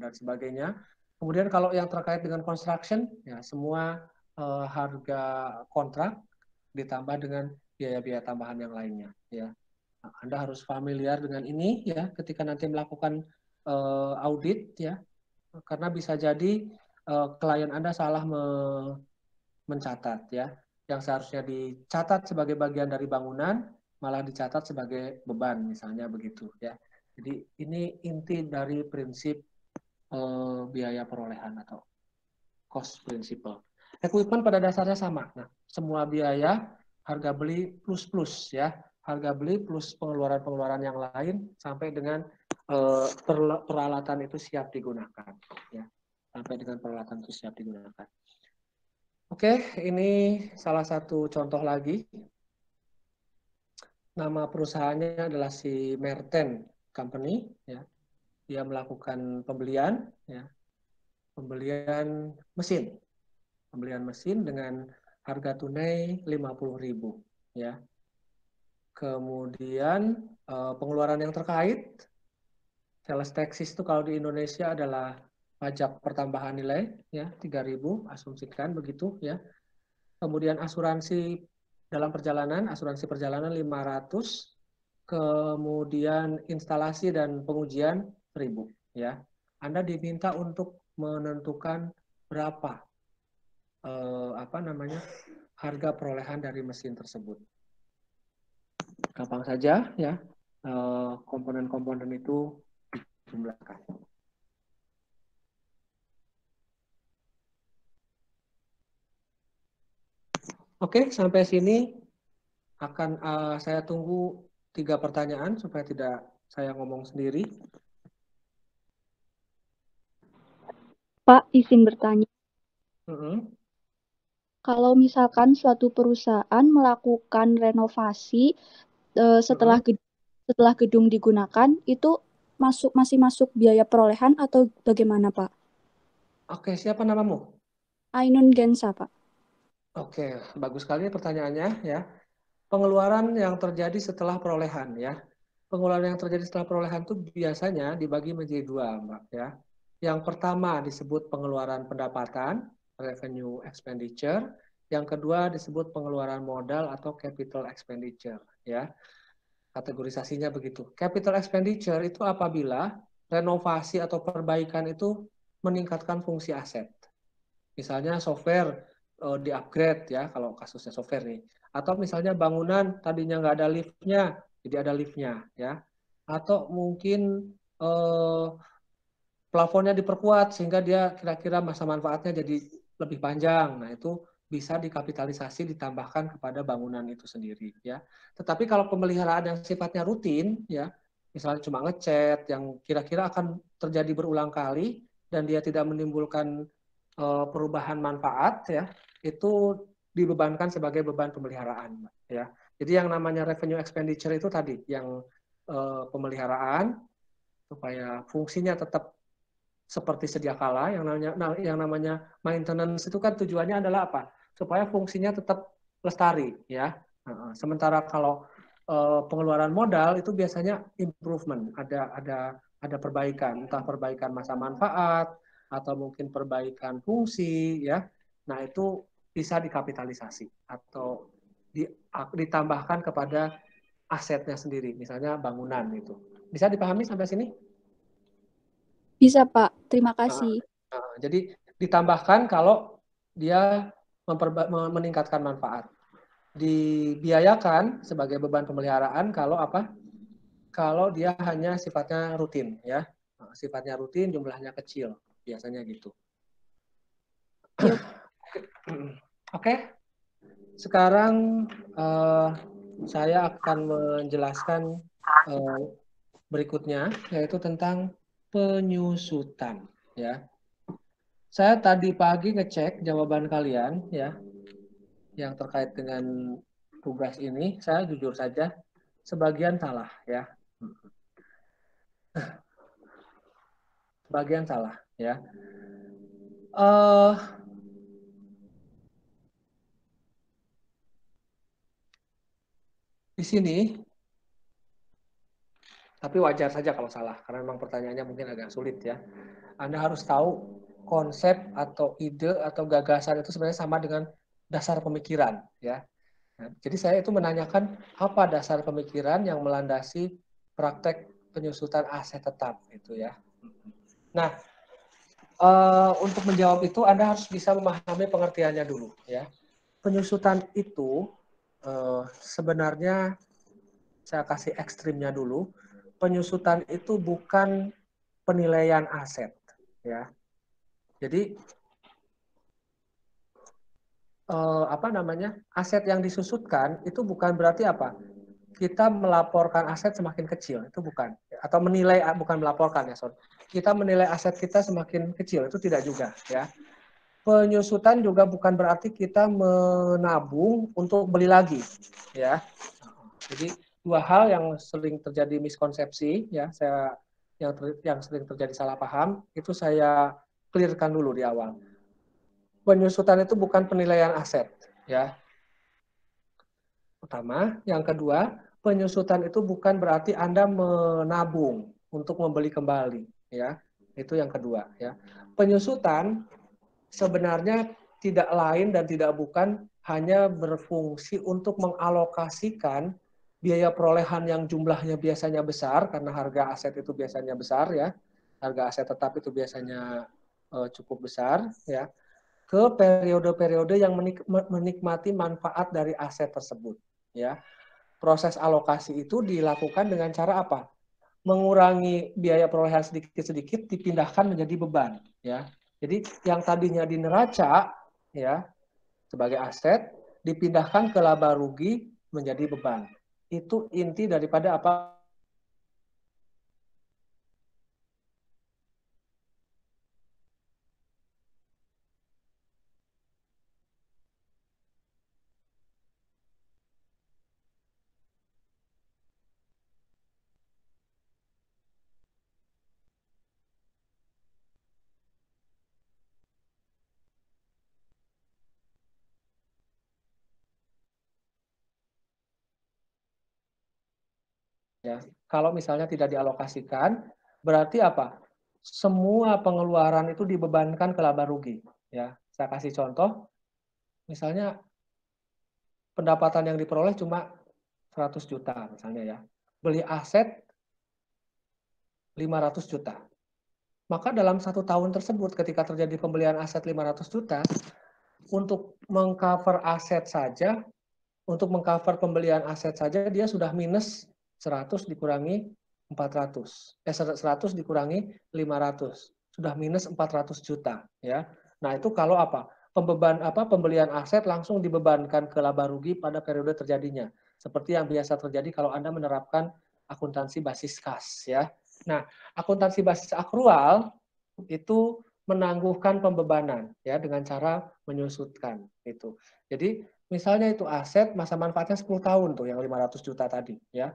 dan sebagainya. Kemudian kalau yang terkait dengan construction ya semua harga kontrak ditambah dengan biaya-biaya tambahan yang lainnya ya. Anda harus familiar dengan ini ya ketika nanti melakukan audit ya, karena bisa jadi klien Anda salah mencatat ya, yang seharusnya dicatat sebagai bagian dari bangunan malah dicatat sebagai beban misalnya begitu ya. Jadi ini inti dari prinsip biaya perolehan atau cost principle. Equipment pada dasarnya sama. Nah, semua biaya harga beli plus ya, harga beli plus pengeluaran-pengeluaran yang lain sampai dengan peralatan itu siap digunakan ya. Sampai dengan peralatan itu siap digunakan. Oke, ini salah satu contoh lagi. Nama perusahaannya adalah si Merten Company. Ya. Dia melakukan pembelian, ya, pembelian mesin dengan harga tunai 50.000. Ya. Kemudian pengeluaran yang terkait, sales taxes itu kalau di Indonesia adalah pajak pertambahan nilai ya 3.000, asumsikan begitu ya. Kemudian asuransi dalam perjalanan, asuransi perjalanan 500, kemudian instalasi dan pengujian 1.000 ya. Anda diminta untuk menentukan berapa harga perolehan dari mesin tersebut. Gampang saja ya. Komponen-komponen itu dijumlahkan. Oke, sampai sini akan saya tunggu 3 pertanyaan supaya tidak saya ngomong sendiri. Pak, izin bertanya. Kalau misalkan suatu perusahaan melakukan renovasi setelah gedung digunakan, itu masih masuk biaya perolehan atau bagaimana, Pak? Oke, siapa namamu? Ainun Gensa, Pak. Oke, bagus sekali pertanyaannya ya. Pengeluaran yang terjadi setelah perolehan ya. Pengeluaran yang terjadi setelah perolehan itu biasanya dibagi menjadi 2, Mbak ya. Yang pertama disebut pengeluaran pendapatan, revenue expenditure. Yang kedua disebut pengeluaran modal atau capital expenditure ya. Kategorisasinya begitu. Capital expenditure itu apabila renovasi atau perbaikan itu meningkatkan fungsi aset. Misalnya software di-upgrade ya, kalau kasusnya software nih. Atau misalnya bangunan tadinya nggak ada liftnya, jadi ada liftnya ya. Atau mungkin plafonnya diperkuat sehingga dia kira-kira masa manfaatnya jadi lebih panjang. Nah, itu bisa dikapitalisasi ditambahkan kepada bangunan itu sendiri ya. Tetapi kalau pemeliharaan yang sifatnya rutin ya, misalnya cuma ngecat yang kira-kira akan terjadi berulang kali dan dia tidak menimbulkan perubahan manfaat ya, itu dibebankan sebagai beban pemeliharaan ya. Jadi yang namanya revenue expenditure itu tadi yang pemeliharaan supaya fungsinya tetap seperti sedia kala, yang namanya maintenance itu kan tujuannya adalah apa? Supaya fungsinya tetap lestari ya. Sementara kalau pengeluaran modal itu biasanya improvement, ada perbaikan, entah perbaikan masa manfaat atau mungkin perbaikan fungsi ya. Nah, itu bisa dikapitalisasi atau ditambahkan kepada asetnya sendiri, misalnya bangunan itu. Bisa dipahami sampai sini? Bisa, Pak. Terima kasih. Jadi ditambahkan kalau dia meningkatkan manfaat. Dibiayakan sebagai beban pemeliharaan kalau apa? Kalau dia hanya sifatnya rutin ya. Sifatnya rutin, jumlahnya kecil, biasanya gitu. Yuk. Oke. Sekarang saya akan menjelaskan berikutnya, yaitu tentang penyusutan ya. Saya tadi pagi ngecek jawaban kalian ya, yang terkait dengan tugas ini. Saya jujur saja sebagian salah ya, sebagian salah ya. Di sini, tapi wajar saja kalau salah karena memang pertanyaannya mungkin agak sulit ya. Anda harus tahu konsep atau ide atau gagasan itu sebenarnya sama dengan dasar pemikiran ya. Nah, jadi saya itu menanyakan apa dasar pemikiran yang melandasi praktek penyusutan aset tetap itu ya. Nah, untuk menjawab itu Anda harus bisa memahami pengertiannya dulu ya. Penyusutan itu sebenarnya saya kasih ekstrimnya dulu. Penyusutan itu bukan penilaian aset ya. Jadi aset yang disusutkan itu bukan berarti apa? Kita melaporkan aset semakin kecil, itu bukan. Atau menilai, bukan melaporkan ya, sorry. Kita menilai aset kita semakin kecil, itu tidak juga ya. Penyusutan juga bukan berarti kita menabung untuk beli lagi ya. Jadi dua hal yang sering terjadi miskonsepsi ya, yang sering terjadi salah paham, itu saya clearkan dulu di awal. Penyusutan itu bukan penilaian aset ya. Pertama, yang kedua, penyusutan itu bukan berarti Anda menabung untuk membeli kembali ya. Itu yang kedua ya. Penyusutan sebenarnya tidak lain dan tidak bukan hanya berfungsi untuk mengalokasikan biaya perolehan yang jumlahnya biasanya besar karena harga aset itu biasanya besar ya. Harga aset tetap itu biasanya cukup besar ya, ke periode-periode yang menikmati manfaat dari aset tersebut ya. Proses alokasi itu dilakukan dengan cara apa? Mengurangi biaya perolehan sedikit-sedikit dipindahkan menjadi beban ya. Jadi yang tadinya di neraca ya sebagai aset dipindahkan ke laba rugi menjadi beban. Itu inti daripada apa? Ya, kalau misalnya tidak dialokasikan, berarti apa? Semua pengeluaran itu dibebankan ke laba rugi. Ya, saya kasih contoh, misalnya pendapatan yang diperoleh cuma 100 juta misalnya ya. Beli aset 500 juta. Maka dalam 1 tahun tersebut ketika terjadi pembelian aset 500 juta, untuk mengcover aset saja, untuk mengcover pembelian aset saja dia sudah minus 100 dikurangi 400. 100 dikurangi 500. sudah minus 400 juta ya. Nah, itu kalau apa? Pembelian aset langsung dibebankan ke laba rugi pada periode terjadinya. Seperti yang biasa terjadi kalau Anda menerapkan akuntansi basis kas ya. Nah, akuntansi basis akrual itu menangguhkan pembebanan ya dengan cara menyusutkan itu. Jadi misalnya itu aset masa manfaatnya 10 tahun tuh yang 500 juta tadi ya.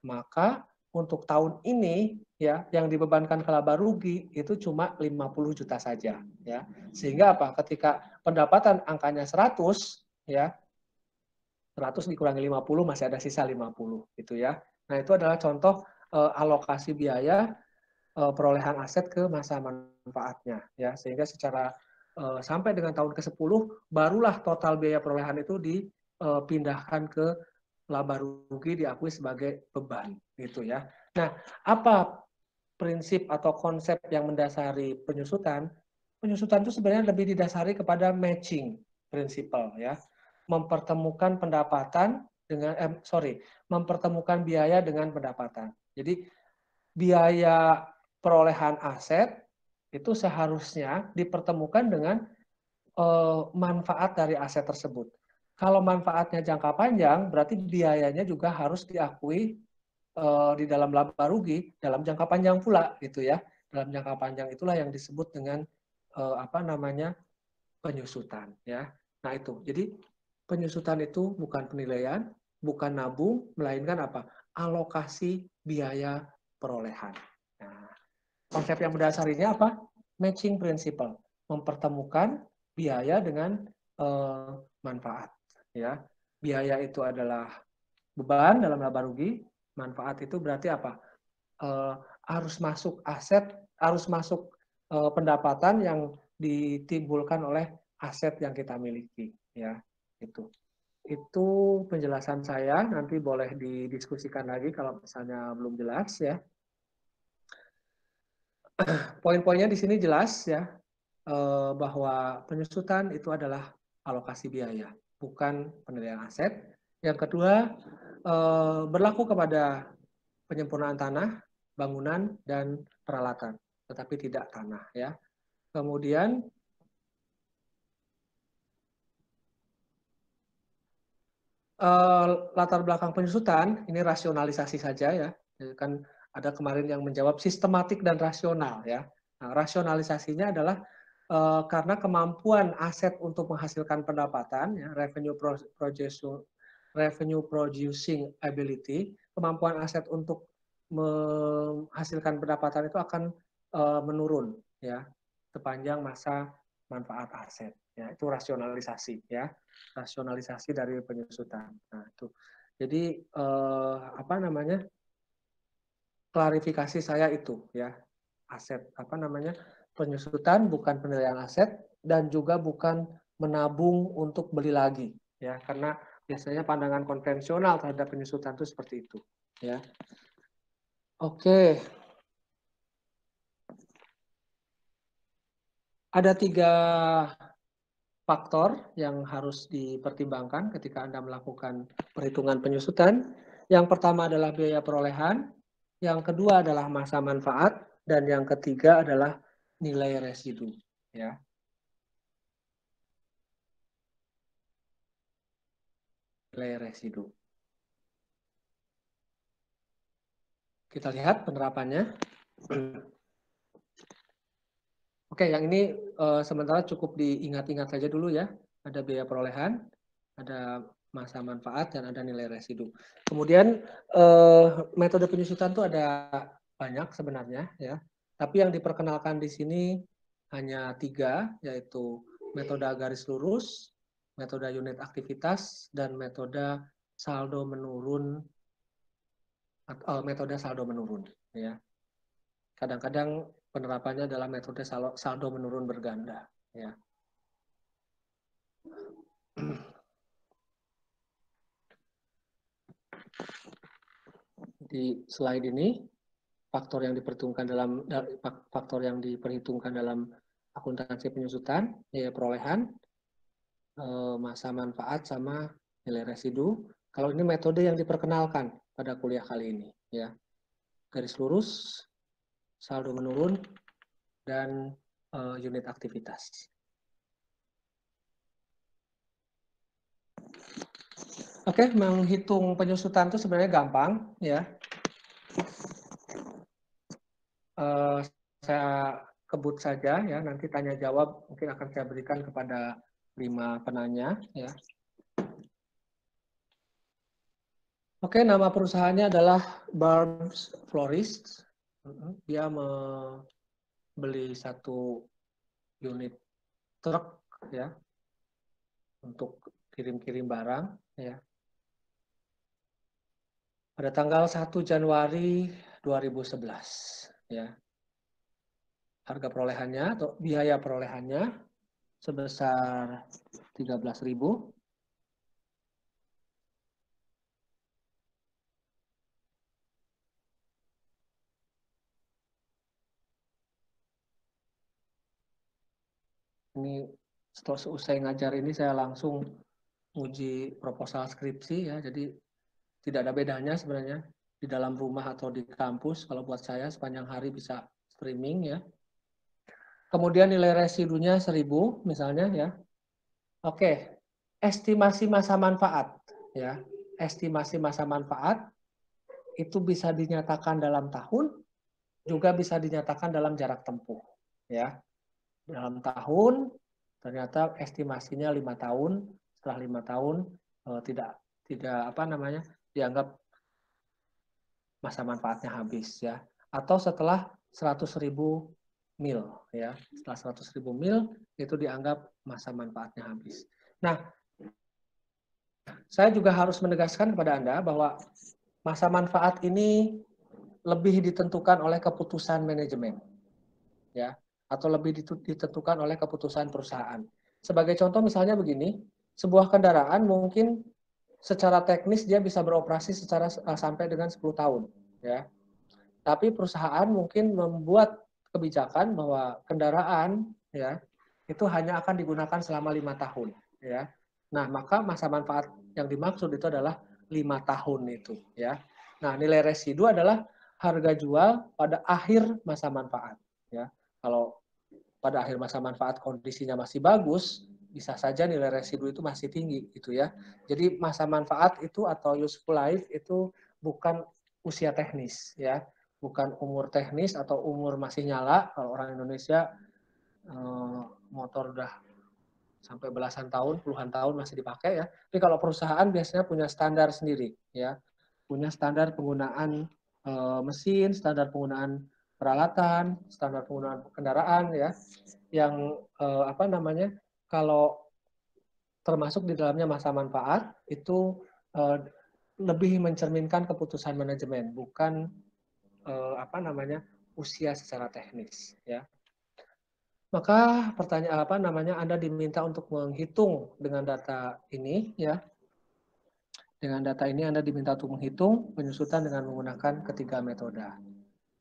Maka untuk tahun ini ya yang dibebankan ke laba rugi itu cuma 50 juta saja ya. Sehingga apa? Ketika pendapatan angkanya 100 ya, 100 dikurangi 50 masih ada sisa 50 gitu ya. Nah, itu adalah contoh alokasi biaya perolehan aset ke masa manfaatnya ya, sehingga secara sampai dengan tahun ke-10 barulah total biaya perolehan itu dipindahkan ke laba rugi diakui sebagai beban gitu ya. Nah, apa prinsip atau konsep yang mendasari penyusutan? Penyusutan itu sebenarnya lebih didasari kepada matching prinsipal ya. Mempertemukan pendapatan dengan mempertemukan biaya dengan pendapatan. Jadi biaya perolehan aset itu seharusnya dipertemukan dengan manfaat dari aset tersebut. Kalau manfaatnya jangka panjang, berarti biayanya juga harus diakui di dalam laba rugi dalam jangka panjang pula, gitu ya. Dalam jangka panjang itulah yang disebut dengan penyusutan, ya. Nah itu, jadi penyusutan itu bukan penilaian, bukan nabung, melainkan apa? Alokasi biaya perolehan. Nah, konsep yang mendasarinya apa? Matching principle, mempertemukan biaya dengan manfaat. Ya, biaya itu adalah beban dalam laba rugi, manfaat itu berarti apa? Harus masuk aset, harus masuk pendapatan yang ditimbulkan oleh aset yang kita miliki. Ya, itu penjelasan saya. Nanti boleh didiskusikan lagi kalau misalnya belum jelas ya. Poin-poinnya di sini jelas ya, bahwa penyusutan itu adalah alokasi biaya, bukan penilaian aset. Yang kedua, berlaku kepada penyempurnaan tanah, bangunan, dan peralatan, tetapi tidak tanah ya. Kemudian latar belakang penyusutan ini rasionalisasi saja ya. Kan ada kemarin yang menjawab sistematik dan rasional ya. Nah, rasionalisasinya adalah karena kemampuan aset untuk menghasilkan pendapatan ya, revenue producing ability, kemampuan aset untuk menghasilkan pendapatan itu akan menurun ya sepanjang masa manfaat aset ya. Itu rasionalisasi ya, rasionalisasi dari penyusutan. Nah itu jadi klarifikasi saya itu ya, aset penyusutan bukan penilaian aset dan juga bukan menabung untuk beli lagi ya, karena biasanya pandangan konvensional terhadap penyusutan itu seperti itu ya. Oke. Ada 3 faktor yang harus dipertimbangkan ketika Anda melakukan perhitungan penyusutan. Yang pertama adalah biaya perolehan, yang kedua adalah masa manfaat, dan yang ketiga adalah nilai residu. Ya. Nilai residu. Kita lihat penerapannya. Oke, yang ini sementara cukup diingat-ingat saja dulu ya. Ada biaya perolehan, ada masa manfaat, dan ada nilai residu. Kemudian metode penyusutan itu ada banyak sebenarnya ya. Tapi yang diperkenalkan di sini hanya 3, yaitu metode garis lurus, metode unit aktivitas, dan metode saldo menurun. Metode saldo menurun ya. Kadang-kadang penerapannya adalah metode saldo menurun berganda ya. Di slide ini faktor yang diperhitungkan dalam akuntansi penyusutan ya, perolehan, masa manfaat, sama nilai residu. Kalau ini metode yang diperkenalkan pada kuliah kali ini ya. Garis lurus, saldo menurun, dan unit aktivitas. Oke, menghitung penyusutan itu sebenarnya gampang ya. Saya kebut saja ya, nanti tanya jawab mungkin akan saya berikan kepada 5 penanya ya. Oke, nama perusahaannya adalah Barb's Florist. Dia membeli 1 unit truk ya untuk kirim-kirim barang ya. Pada tanggal 1 Januari 2011 ya. Harga perolehannya atau biaya perolehannya sebesar 13.000. Ini setelah selesai ngajar ini saya langsung uji proposal skripsi ya, jadi tidak ada bedanya sebenarnya di dalam rumah atau di kampus. Kalau buat saya sepanjang hari bisa streaming ya. Kemudian nilai residunya 1.000 misalnya ya. Oke, estimasi masa manfaat ya. Estimasi masa manfaat itu bisa dinyatakan dalam tahun, juga bisa dinyatakan dalam jarak tempuh ya. Dalam tahun ternyata estimasinya 5 tahun, setelah 5 tahun tidak dianggap masa manfaatnya habis ya, atau setelah 100.000 mil ya, setelah 100.000 mil itu dianggap masa manfaatnya habis. Nah, saya juga harus menegaskan kepada Anda bahwa masa manfaat ini lebih ditentukan oleh keputusan manajemen ya, atau lebih ditentukan oleh keputusan perusahaan. Sebagai contoh misalnya begini, sebuah kendaraan mungkin secara teknis dia bisa beroperasi sampai dengan 10 tahun ya. Tapi perusahaan mungkin membuat kebijakan bahwa kendaraan ya itu hanya akan digunakan selama 5 tahun ya. Nah, maka masa manfaat yang dimaksud itu adalah 5 tahun itu ya. Nah, nilai residu adalah harga jual pada akhir masa manfaat ya. Kalau pada akhir masa manfaat kondisinya masih bagus, bisa saja nilai residu itu masih tinggi gitu ya. Jadi masa manfaat itu atau useful life itu bukan usia teknis ya, bukan umur teknis atau umur masih nyala. Kalau orang Indonesia motor udah sampai belasan tahun, puluhan tahun masih dipakai ya. Tapi kalau perusahaan biasanya punya standar sendiri ya, punya standar penggunaan mesin, standar penggunaan peralatan, standar penggunaan kendaraan ya, yang kalau termasuk di dalamnya masa manfaat itu lebih mencerminkan keputusan manajemen, bukan usia secara teknis ya. Maka Anda diminta untuk menghitung dengan data ini ya. Dengan data ini Anda diminta untuk menghitung penyusutan dengan menggunakan ketiga metode: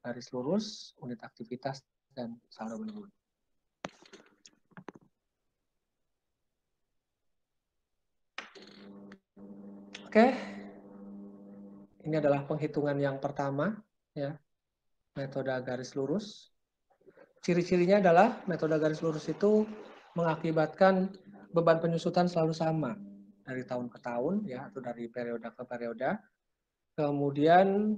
garis lurus, unit aktivitas, dan saldo menurun. Oke, ini adalah penghitungan yang pertama, ya, metode garis lurus. Ciri-cirinya adalah metode garis lurus itu mengakibatkan beban penyusutan selalu sama dari tahun ke tahun, ya, atau dari periode ke periode. Kemudian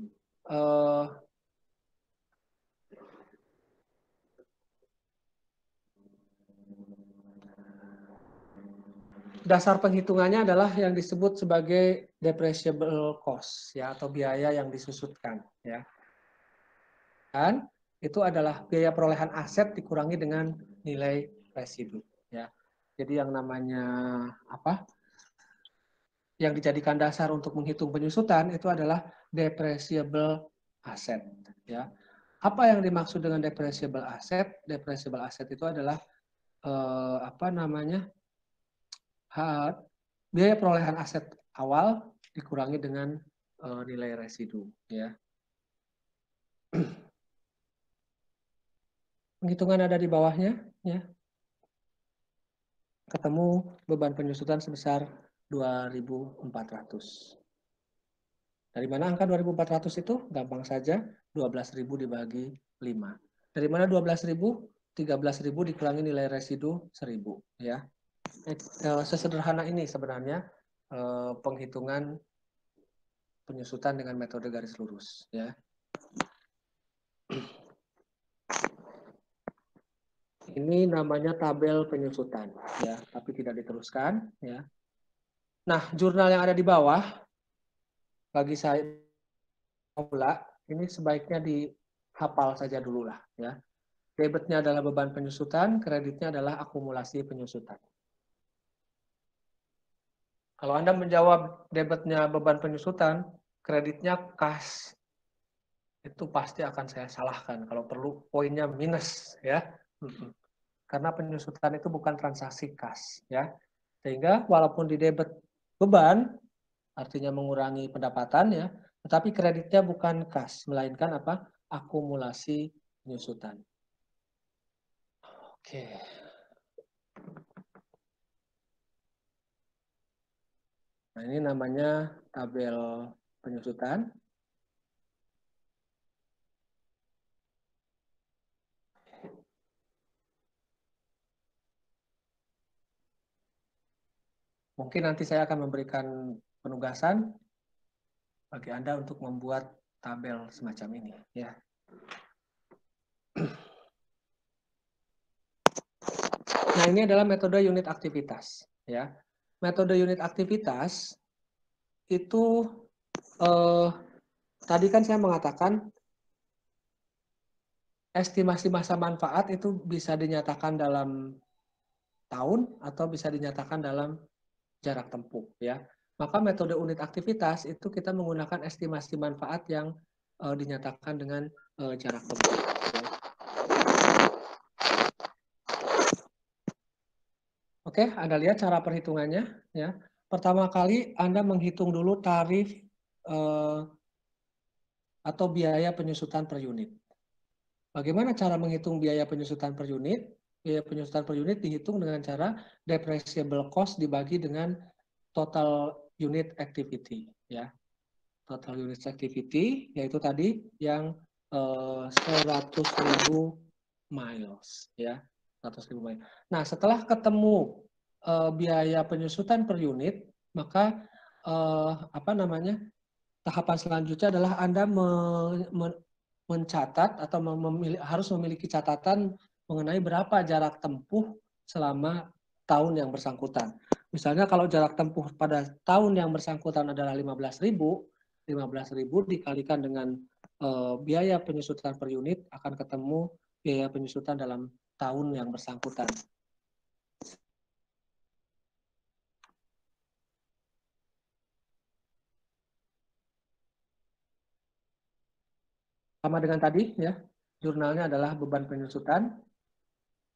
dasar penghitungannya adalah yang disebut sebagai depreciable cost ya, atau biaya yang disusutkan ya. Dan itu adalah biaya perolehan aset dikurangi dengan nilai residu ya. Jadi yang namanya yang dijadikan dasar untuk menghitung penyusutan itu adalah depreciable asset ya. Apa yang dimaksud dengan depreciable asset? Depreciable asset itu adalah biaya perolehan aset awal dikurangi dengan nilai residu ya. Penghitungan ada di bawahnya ya. Ketemu beban penyusutan sebesar 2.400. Dari mana angka 2.400 itu? Gampang saja, 12.000 dibagi 5. Dari mana 12.000? 13.000 dikurangi nilai residu 1.000 ya. Sesederhana ini sebenarnya penghitungan penyusutan dengan metode garis lurus ya. Ini namanya tabel penyusutan ya, tapi tidak diteruskan ya. Nah, jurnal yang ada di bawah bagi saya pemula ini sebaiknya dihafal saja dulu lah ya. Debitnya adalah beban penyusutan, kreditnya adalah akumulasi penyusutan. Kalau Anda menjawab debitnya beban penyusutan, kreditnya kas, itu pasti akan saya salahkan. Kalau perlu poinnya minus ya. Karena penyusutan itu bukan transaksi kas ya. Sehingga walaupun di debit beban artinya mengurangi pendapatan ya, tetapi kreditnya bukan kas, melainkan apa? Akumulasi penyusutan. Oke. Nah, ini namanya tabel penyusutan. Mungkin nanti saya akan memberikan penugasan bagi Anda untuk membuat tabel semacam ini ya. Nah, ini adalah metode unit aktivitas ya. Metode unit aktivitas itu tadi kan saya mengatakan estimasi masa manfaat itu bisa dinyatakan dalam tahun atau bisa dinyatakan dalam jarak tempuh ya. Maka metode unit aktivitas itu kita menggunakan estimasi manfaat yang dinyatakan dengan jarak tempuh. Ya. Oke, Anda lihat cara perhitungannya ya. Pertama kali Anda menghitung dulu tarif atau biaya penyusutan per unit. Bagaimana cara menghitung biaya penyusutan per unit? Biaya penyusutan per unit dihitung dengan cara depreciable cost dibagi dengan total unit activity ya. Total unit activity yaitu tadi yang 100.000 miles ya. 100.000 miles. Nah, setelah ketemu biaya penyusutan per unit, maka tahapan selanjutnya adalah Anda mencatat atau harus memiliki catatan mengenai berapa jarak tempuh selama tahun yang bersangkutan. Misalnya kalau jarak tempuh pada tahun yang bersangkutan adalah 15.000 dikalikan dengan biaya penyusutan per unit akan ketemu biaya penyusutan dalam tahun yang bersangkutan. Sama dengan tadi ya, jurnalnya adalah beban penyusutan,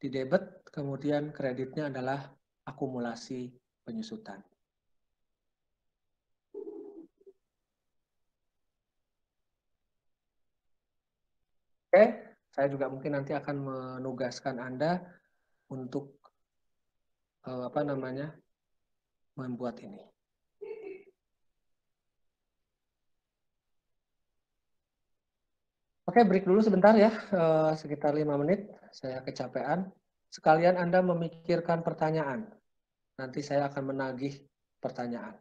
di debit, kemudian kreditnya adalah akumulasi penyusutan. Oke, saya juga mungkin nanti akan menugaskan Anda untuk membuat ini. Oke, break dulu sebentar ya, sekitar 5 menit, saya kecapean. Sekalian Anda memikirkan pertanyaan, nanti saya akan menagih pertanyaan.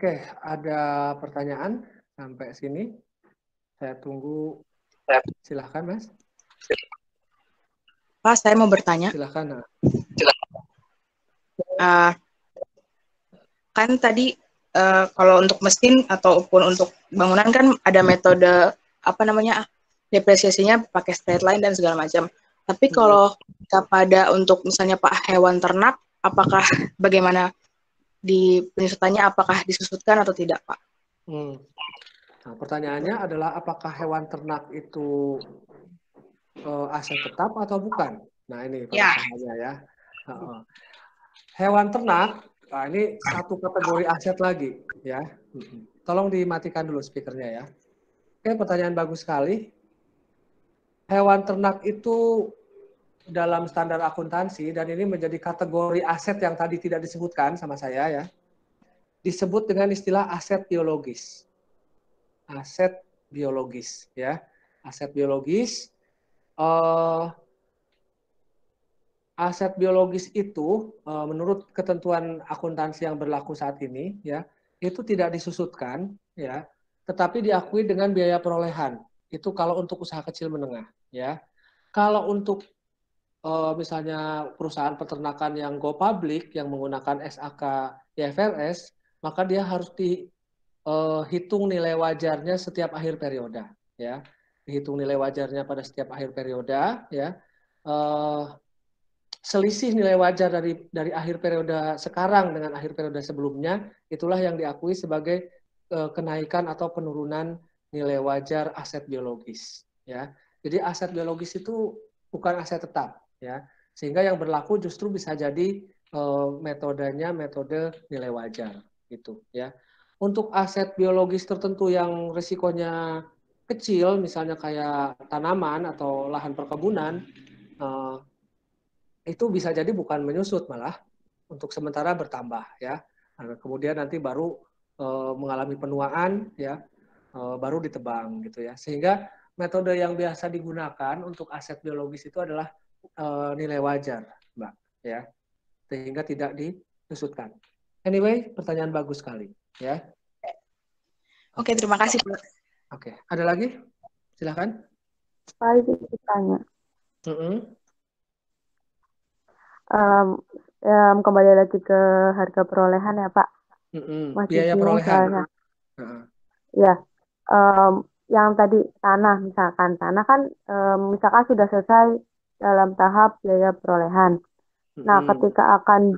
Oke, ada pertanyaan sampai sini. Saya tunggu. Silahkan, Mas. Pak, saya mau bertanya. Silahkan. Kan tadi kalau untuk mesin ataupun untuk bangunan kan ada metode depresiasinya pakai straight line dan segala macam. Tapi kalau pada untuk misalnya Pak hewan ternak, apakah bagaimana di penyusutannya, apakah disusutkan atau tidak, Pak? Nah, pertanyaannya adalah apakah hewan ternak itu aset tetap atau bukan? Nah, ini permasalahannya ya. Hewan ternak, nah ini satu kategori aset lagi ya. Tolong dimatikan dulu speakernya ya. Oke, pertanyaan bagus sekali. Hewan ternak itu dalam standar akuntansi, dan ini menjadi kategori aset yang tadi tidak disebutkan sama saya ya, disebut dengan istilah aset biologis. Aset biologis ya. Aset biologis. Aset biologis itu menurut ketentuan akuntansi yang berlaku saat ini ya, itu tidak disusutkan ya, tetapi diakui dengan biaya perolehan. Itu kalau untuk usaha kecil menengah ya. Kalau untuk misalnya perusahaan peternakan yang go public yang menggunakan SAK IFRS, maka dia harus dihitung nilai wajarnya setiap akhir periode ya. Dihitung nilai wajarnya pada setiap akhir periode ya. Selisih nilai wajar dari akhir periode sekarang dengan akhir periode sebelumnya, itulah yang diakui sebagai kenaikan atau penurunan nilai wajar aset biologis ya. Jadi aset biologis itu bukan aset tetap ya, sehingga yang berlaku justru bisa jadi metodenya metode nilai wajar gitu ya. Untuk aset biologis tertentu yang risikonya kecil, misalnya kayak tanaman atau lahan perkebunan, itu bisa jadi bukan menyusut, malah untuk sementara bertambah ya. Nah, kemudian nanti baru mengalami penuaan ya, baru ditebang gitu ya. Sehingga metode yang biasa digunakan untuk aset biologis itu adalah nilai wajar, Mbak ya. Sehingga tidak disusutkan. Anyway, pertanyaan bagus sekali ya. Oke, terima kasih, Pak. Oke, ada lagi? Silakan. Pak, izin tanya. Kembali lagi ke harga perolehan ya Pak. Biaya perolehan. Ya, yang tadi tanah misalkan, tanah kan misalkan sudah selesai dalam tahap biaya perolehan. Nah, ketika akan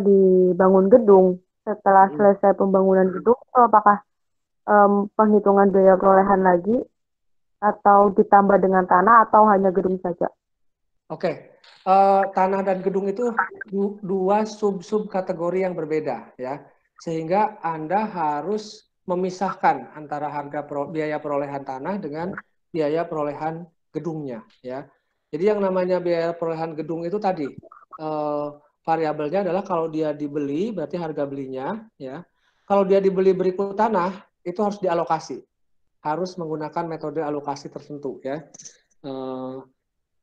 dibangun gedung, setelah selesai pembangunan gedung, apakah penghitungan biaya perolehan lagi atau ditambah dengan tanah atau hanya gedung saja? Oke. Tanah dan gedung itu dua sub kategori yang berbeda ya, sehingga Anda harus memisahkan antara harga biaya perolehan tanah dengan biaya perolehan gedungnya ya. Jadi yang namanya biaya perolehan gedung itu tadi variabelnya adalah kalau dia dibeli berarti harga belinya ya. Kalau dia dibeli berikut tanah itu harus dialokasi, harus menggunakan metode alokasi tertentu ya.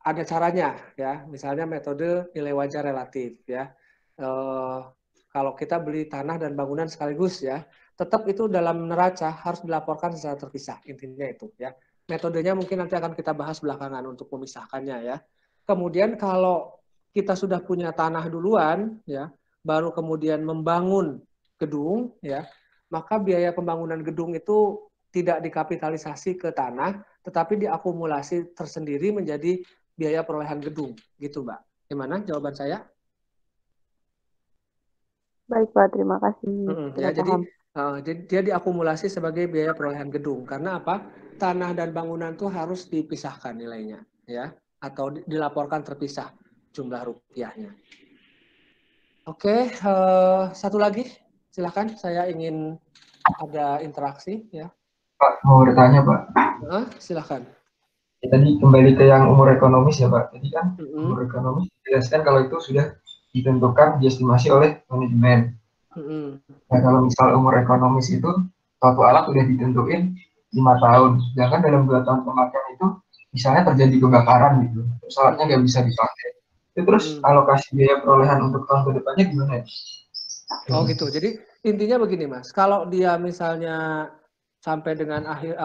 Ada caranya ya, misalnya metode nilai wajar relatif ya. Kalau kita beli tanah dan bangunan sekaligus ya, tetap itu dalam neraca harus dilaporkan secara terpisah, intinya itu ya. Metodenya mungkin nanti akan kita bahas belakangan untuk memisahkannya ya. Kemudian kalau kita sudah punya tanah duluan ya, baru kemudian membangun gedung ya, maka biaya pembangunan gedung itu tidak dikapitalisasi ke tanah, tetapi diakumulasi tersendiri menjadi biaya perolehan gedung, gitu Mbak. Gimana jawaban saya? Baik Pak, terima kasih. Ya, jadi dia diakumulasi sebagai biaya perolehan gedung. Karena apa? Tanah dan bangunan itu harus dipisahkan nilainya, ya, atau dilaporkan terpisah jumlah rupiahnya. Oke, satu lagi, silakan. Saya ingin ada interaksi, ya. Pak, mau bertanya Pak. Silakan. Tadi kembali ke yang umur ekonomis ya Pak. Jadi kan umur ekonomis dijelaskan kalau itu sudah ditentukan, diestimasi oleh manajemen. Nah kalau misal umur ekonomis itu suatu alat sudah ditentuin 5 tahun, sedangkan dalam 2 tahun pemakaian itu misalnya terjadi kebakaran gitu, terus alatnya nggak bisa dipakai. Itu terus alokasi biaya perolehan untuk tahun kedepannya gimana ya? Oh gitu. Jadi intinya begini Mas, kalau dia misalnya sampai dengan akhir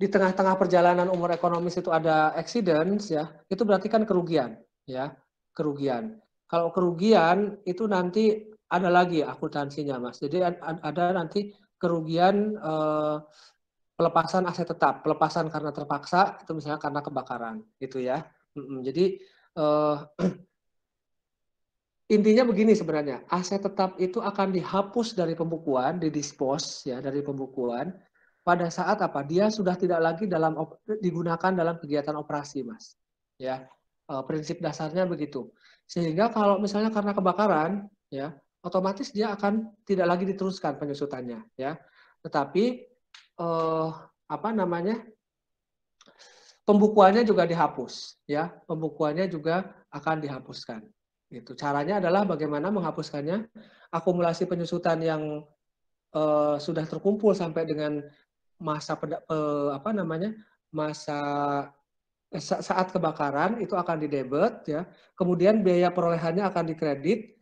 di tengah-tengah perjalanan umur ekonomis itu ada accidents ya, itu berarti kan kerugian ya, kerugian. Kalau kerugian itu nanti ada lagi akuntansinya Mas. Jadi ada nanti kerugian pelepasan aset tetap, pelepasan karena terpaksa itu misalnya karena kebakaran, gitu ya. Jadi intinya begini sebenarnya, aset tetap itu akan dihapus dari pembukuan, didispose ya dari pembukuan pada saat apa? Dia sudah tidak lagi digunakan dalam kegiatan operasi, Mas. Ya, prinsip dasarnya begitu. Sehingga kalau misalnya karena kebakaran, ya otomatis dia akan tidak lagi diteruskan penyusutannya, ya. Tetapi pembukuannya juga dihapus, ya. Pembukuannya juga akan dihapuskan. Gitu. Caranya adalah bagaimana menghapuskannya, akumulasi penyusutan yang sudah terkumpul sampai dengan masa saat kebakaran itu akan didebet, ya. Kemudian biaya perolehannya akan dikredit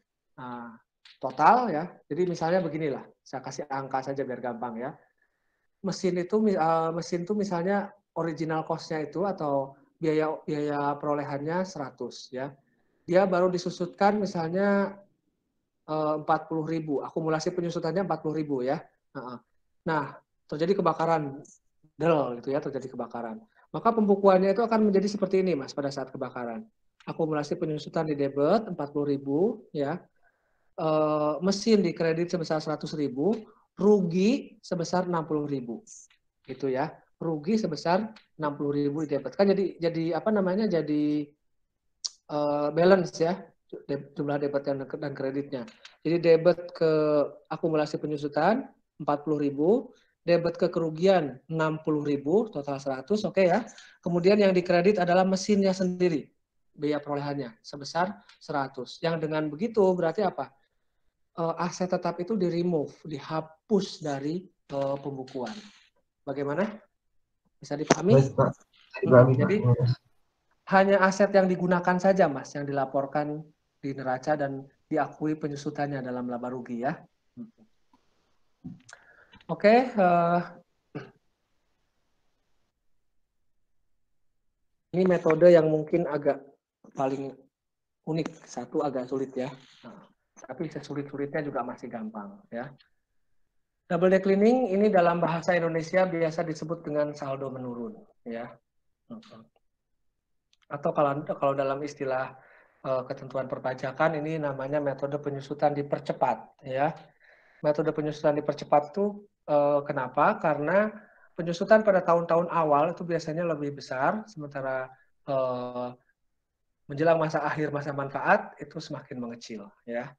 total, ya. Jadi misalnya beginilah, saya kasih angka saja biar gampang ya. Mesin itu misalnya original cost-nya itu atau biaya perolehannya 100 ya. Dia baru disusutkan misalnya 40.000, akumulasi penyusutannya 40.000 ya. Nah, terjadi kebakaran, gitu ya, terjadi kebakaran. Maka pembukuannya itu akan menjadi seperti ini, Mas, pada saat kebakaran. Akumulasi penyusutan di debit 40.000 ya. Mesin dikredit sebesar 100.000, rugi sebesar 60.000. Gitu ya. Rugi sebesar 60.000 di debit. Kan jadi balance ya, jumlah debit dan kreditnya. Jadi debit ke akumulasi penyusutan 40.000, debit ke kerugian 60.000, total 100, oke ya. Kemudian yang dikredit adalah mesinnya sendiri, biaya perolehannya sebesar 100. Yang dengan begitu berarti apa? Aset tetap itu dihapus dari pembukuan. Bagaimana? Bisa dipahami? Baik, Pak. Dipahami, Pak. Jadi hanya aset yang digunakan saja, Mas, yang dilaporkan di neraca dan diakui penyusutannya dalam laba rugi ya. Oke, ini metode yang mungkin agak paling unik, satu agak sulit ya. Tapi sesulit-sulitnya juga masih gampang ya. Double declining ini dalam bahasa Indonesia biasa disebut dengan saldo menurun ya. Atau kalau dalam istilah ketentuan perpajakan ini namanya metode penyusutan dipercepat ya. Metode penyusutan dipercepat itu kenapa? Karena penyusutan pada tahun-tahun awal itu biasanya lebih besar, sementara menjelang masa akhir masa manfaat itu semakin mengecil ya.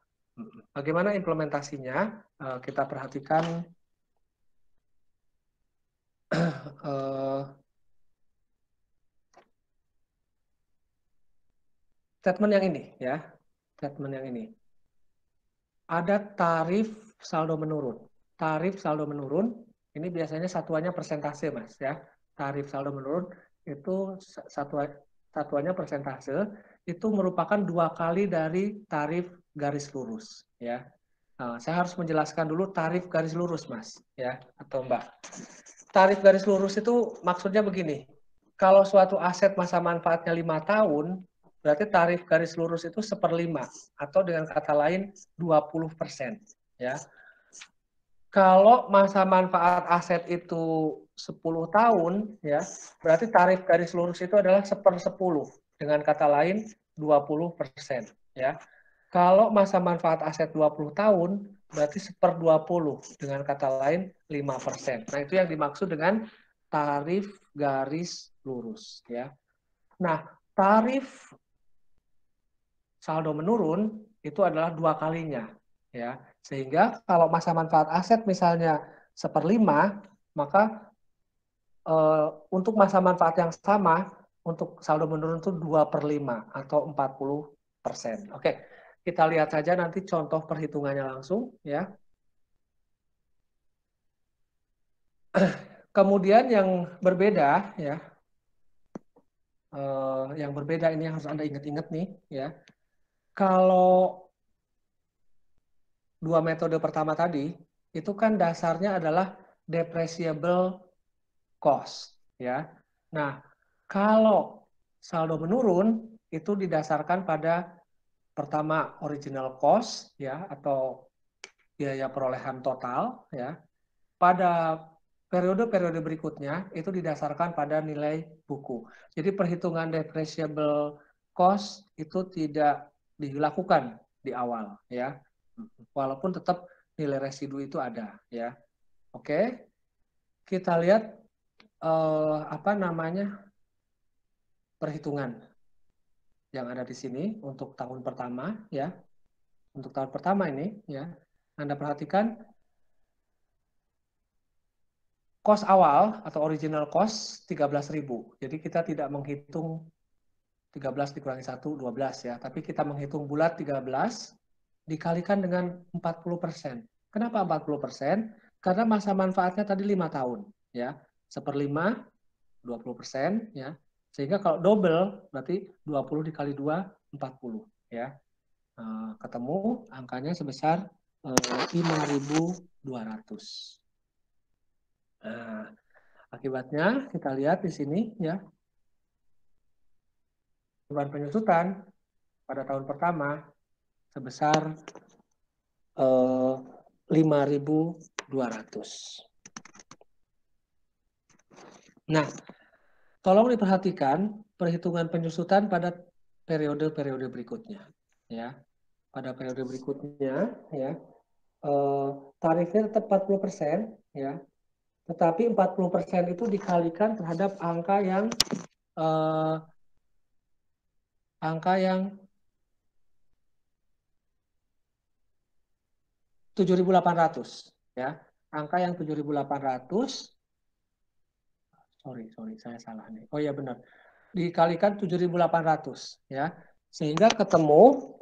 Bagaimana implementasinya? Kita perhatikan statement yang ini ya, statement yang ini. Ada tarif saldo menurun. Tarif saldo menurun ini biasanya satuannya persentase, Mas ya. Tarif saldo menurun itu satuannya persentase, itu merupakan 2 kali dari tarif garis lurus ya. Saya harus menjelaskan dulu tarif garis lurus, Mas ya, atau Mbak. Tarif garis lurus itu maksudnya begini. Kalau suatu aset masa manfaatnya 5 tahun, berarti tarif garis lurus itu 1/5 atau dengan kata lain 20% ya. Kalau masa manfaat aset itu 10 tahun ya, berarti tarif garis lurus itu adalah 1/10, dengan kata lain 20% ya. Kalau masa manfaat aset 20 tahun berarti 1/20, dengan kata lain 5%. Nah, itu yang dimaksud dengan tarif garis lurus ya. Nah, tarif saldo menurun itu adalah 2 kalinya ya. Sehingga kalau masa manfaat aset misalnya 1/5, maka untuk masa manfaat yang sama untuk saldo menurun itu 2/5 atau 40%. Oke, kita lihat saja nanti contoh perhitungannya langsung ya. Kemudian yang berbeda ya, yang berbeda ini yang harus Anda ingat-ingat nih ya. Kalau 2 metode pertama tadi itu kan dasarnya adalah depreciable cost ya. Nah, kalau saldo menurun itu didasarkan pada pertama original cost ya, atau biaya perolehan total ya. pada periode-periode berikutnya itu didasarkan pada nilai buku. Jadi perhitungan depreciable cost itu tidak dilakukan di awal, ya. Walaupun tetap nilai residu itu ada, ya. Oke, kita lihat perhitungan yang ada di sini untuk tahun pertama, ya. Untuk tahun pertama ini, ya, Anda perhatikan cost awal atau original cost 13.000. Jadi kita tidak menghitung 13 dikurangi 1, 12 ya. Tapi kita menghitung bulat 13 dikalikan dengan 40%. Kenapa 40%? Karena masa manfaatnya tadi 5 tahun. Ya. 1/5, 20%. Ya. Sehingga kalau double, berarti 20 dikali 2, 40. Ya. Ketemu angkanya sebesar 5.200. Nah, akibatnya kita lihat di sini ya, beban penyusutan pada tahun pertama sebesar 5.200. Nah, tolong diperhatikan perhitungan penyusutan pada periode-periode berikutnya ya. Pada periode berikutnya ya, tarifnya tetap 40% ya. Tetapi 40% itu dikalikan terhadap angka yang 7.800 ya. Angka yang 7.800. Sorry, saya salah nih. Oh iya benar. Dikalikan 7.800 ya. Sehingga ketemu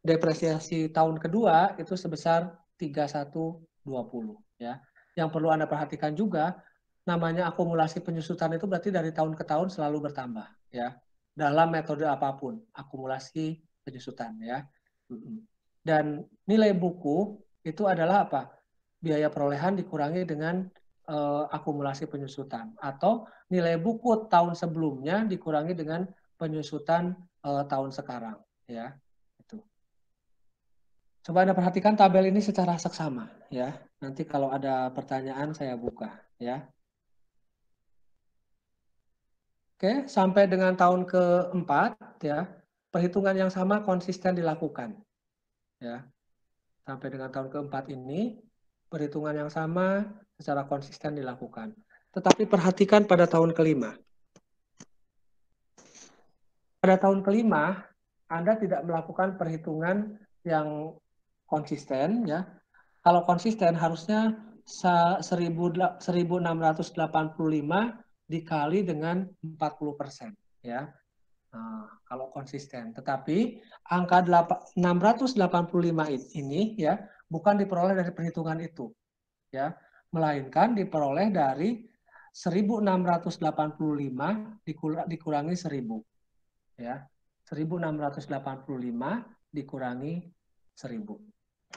depresiasi tahun kedua itu sebesar 3120 ya. Yang perlu Anda perhatikan juga, namanya akumulasi penyusutan itu berarti dari tahun ke tahun selalu bertambah ya. Dalam metode apapun, akumulasi penyusutan ya. Dan nilai buku itu adalah apa? Biaya perolehan dikurangi dengan akumulasi penyusutan, atau nilai buku tahun sebelumnya dikurangi dengan penyusutan tahun sekarang ya. Coba Anda perhatikan tabel ini secara seksama ya. Nanti kalau ada pertanyaan saya buka ya. Oke, sampai dengan tahun keempat ya, perhitungan yang sama konsisten dilakukan ya. Sampai dengan tahun keempat ini perhitungan yang sama secara konsisten dilakukan. Tetapi perhatikan pada tahun kelima. Pada tahun kelima Anda tidak melakukan perhitungan yang konsisten ya. Kalau konsisten harusnya 1.685 dikali dengan 40% ya. Nah, kalau konsisten. Tetapi angka 685 ini ya bukan diperoleh dari perhitungan itu ya, melainkan diperoleh dari 1.685 dikurangi 1.000 ya. 1.685 dikurangi 1.000.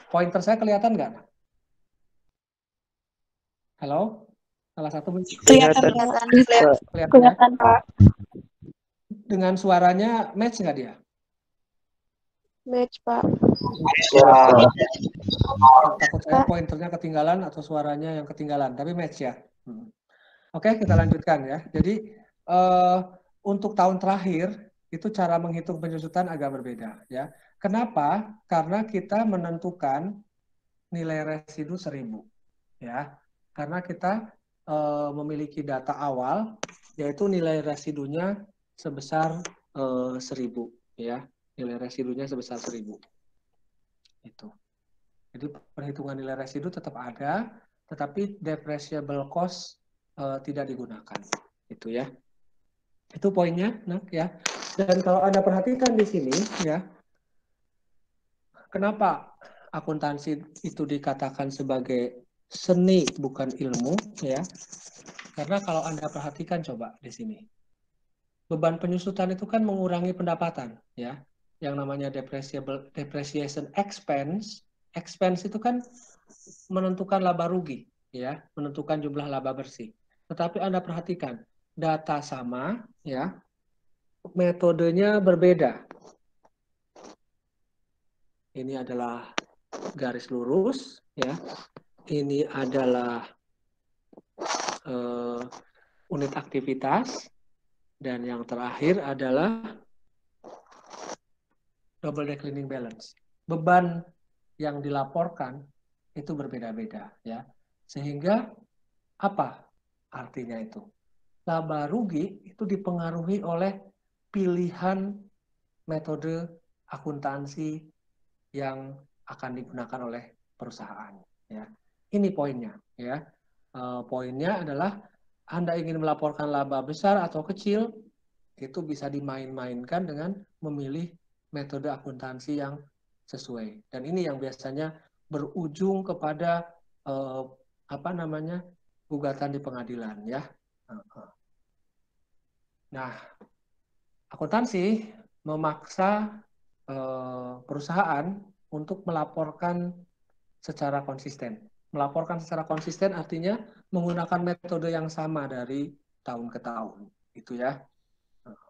Pointer saya kelihatan nggak? Halo? Salah satu Kelihatan, Pak. Dengan suaranya match nggak dia? Match, Pak. Takut saya pointernya ketinggalan atau suaranya yang ketinggalan, tapi match ya. Oke, kita lanjutkan ya. Jadi untuk tahun terakhir itu cara menghitung penyusutan agak berbeda ya. Kenapa? Karena kita menentukan nilai residu 1.000 ya. Karena kita memiliki data awal yaitu nilai residunya sebesar 1.000 ya. Nilai residunya sebesar 1.000. Itu. Jadi perhitungan nilai residu tetap ada, tetapi depreciable cost tidak digunakan. Itu ya. Itu poinnya, nah ya. Dan kalau Anda perhatikan di sini ya, kenapa akuntansi itu dikatakan sebagai seni bukan ilmu ya? Karena kalau Anda perhatikan coba di sini, beban penyusutan itu kan mengurangi pendapatan ya. Yang namanya depreciation expense itu kan menentukan laba rugi ya, menentukan jumlah laba bersih. Tetapi Anda perhatikan, data sama ya, metodenya berbeda. Ini adalah garis lurus ya. ini adalah unit aktivitas, dan yang terakhir adalah double declining balance. Beban yang dilaporkan itu berbeda-beda, ya. Sehingga apa artinya itu? Laba rugi itu dipengaruhi oleh pilihan metode akuntansi yang akan digunakan oleh perusahaan, ya. Ini poinnya, ya. Poinnya adalah Anda ingin melaporkan laba besar atau kecil, itu bisa dimain-mainkan dengan memilih metode akuntansi yang sesuai. Dan ini yang biasanya berujung kepada gugatan di pengadilan, ya. Nah, akuntansi memaksa perusahaan untuk melaporkan secara konsisten. Melaporkan secara konsisten artinya menggunakan metode yang sama dari tahun ke tahun, gitu ya.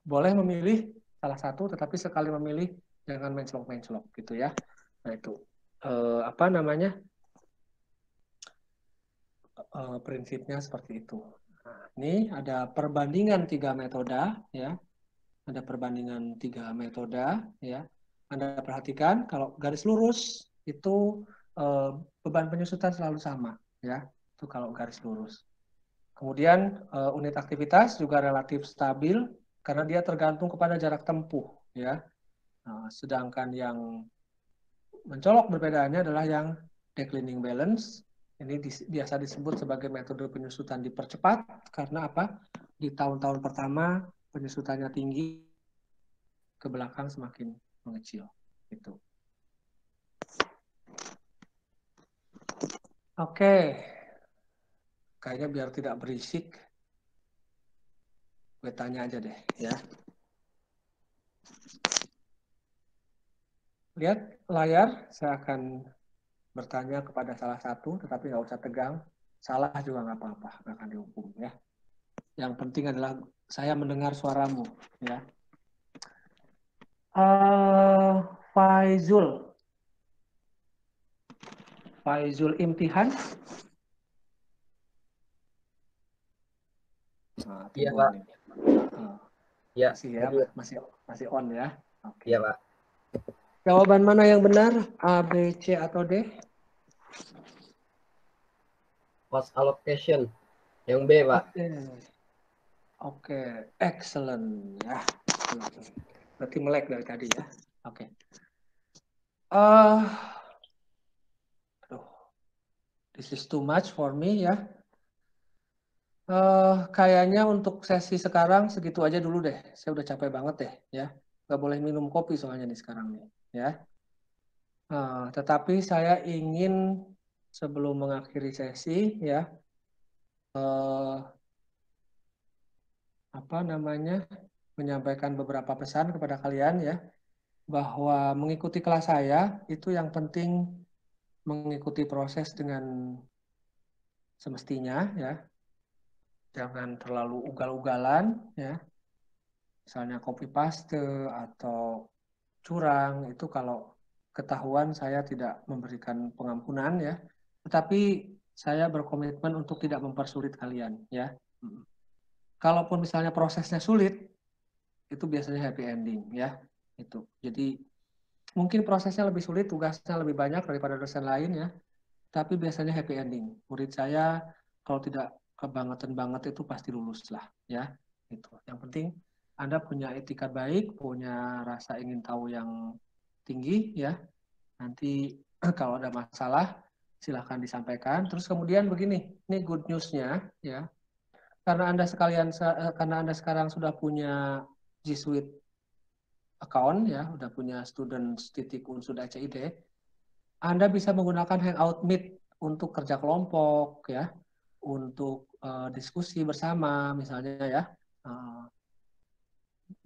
Boleh memilih salah satu, tetapi sekali memilih jangan menclok-menclok, gitu ya. Nah itu prinsipnya seperti itu. Nah, ini ada perbandingan 3 metode, ya. Ada perbandingan 3 metode, ya. Anda perhatikan kalau garis lurus itu beban penyusutan selalu sama, ya. Itu kalau garis lurus. Kemudian unit aktivitas juga relatif stabil karena dia tergantung kepada jarak tempuh, ya. Sedangkan yang mencolok perbedaannya adalah yang declining balance. Ini biasa disebut sebagai metode penyusutan dipercepat karena apa? Di tahun-tahun pertama penyusutannya tinggi, ke belakang semakin mengecil. Gitu. Oke. Kayaknya biar tidak berisik, gue tanya aja deh, ya. Lihat layar, saya akan bertanya kepada salah satu, tetapi nggak usah tegang. Salah juga nggak apa-apa, nggak akan dihukum, ya. Yang penting adalah saya mendengar suaramu, ya. Faizul Imtihan. Nah, iya, Pak. Ya, masih on ya. Oke. Iya, Pak. Jawaban mana yang benar? A, B, C, atau D? Cost allocation. Yang B, Pak. Oke. Excellent. Ya. Berarti melek dari tadi ya. Oke. This is too much for me ya. Kayaknya untuk sesi sekarang segitu aja dulu deh. Saya udah capek banget deh ya. Nggak boleh minum kopi soalnya nih sekarang nih ya. Tetapi saya ingin sebelum mengakhiri sesi ya, menyampaikan beberapa pesan kepada kalian ya, bahwa mengikuti kelas saya itu yang penting mengikuti proses dengan semestinya ya. Jangan terlalu ugal-ugalan ya. Misalnya copy paste atau curang, itu kalau ketahuan saya tidak memberikan pengampunan ya. Tetapi saya berkomitmen untuk tidak mempersulit kalian ya. Kalaupun misalnya prosesnya sulit, itu biasanya happy ending ya. Itu. Jadi mungkin prosesnya lebih sulit, tugasnya lebih banyak daripada dosen lain ya. Tapi biasanya happy ending. Murid saya kalau tidak kebangetan banget itu pasti lulus lah ya. Itu. Yang penting Anda punya etika baik, punya rasa ingin tahu yang tinggi ya. Nanti kalau ada masalah silahkan disampaikan. Terus kemudian begini, ini good news-nya ya. Karena Anda sekarang sudah punya G Suite account ya, udah punya students.unsud.acid, Anda bisa menggunakan Hangout Meet untuk kerja kelompok ya, untuk diskusi bersama misalnya ya,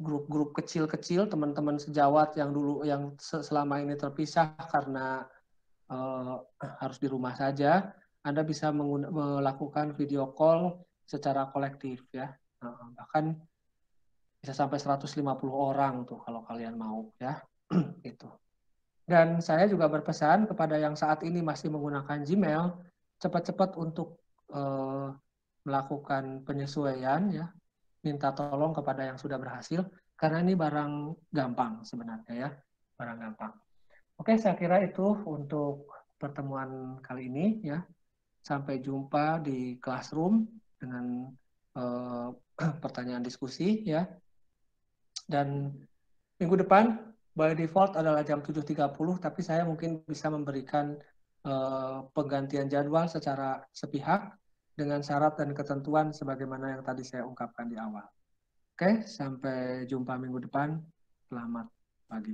grup-grup kecil-kecil teman-teman sejawat yang selama ini terpisah karena harus di rumah saja, Anda bisa melakukan video call secara kolektif ya, bahkan bisa sampai 150 orang tuh kalau kalian mau ya. Gitu. Dan saya juga berpesan kepada yang saat ini masih menggunakan Gmail, cepat-cepat untuk melakukan penyesuaian ya, minta tolong kepada yang sudah berhasil karena ini barang gampang sebenarnya ya, barang gampang. Oke, saya kira itu untuk pertemuan kali ini ya. Sampai jumpa di classroom dengan pertanyaan diskusi ya. Dan minggu depan by default adalah jam 7.30, tapi saya mungkin bisa memberikan penggantian jadwal secara sepihak dengan syarat dan ketentuan sebagaimana yang tadi saya ungkapkan di awal. Oke, sampai jumpa minggu depan. Selamat pagi.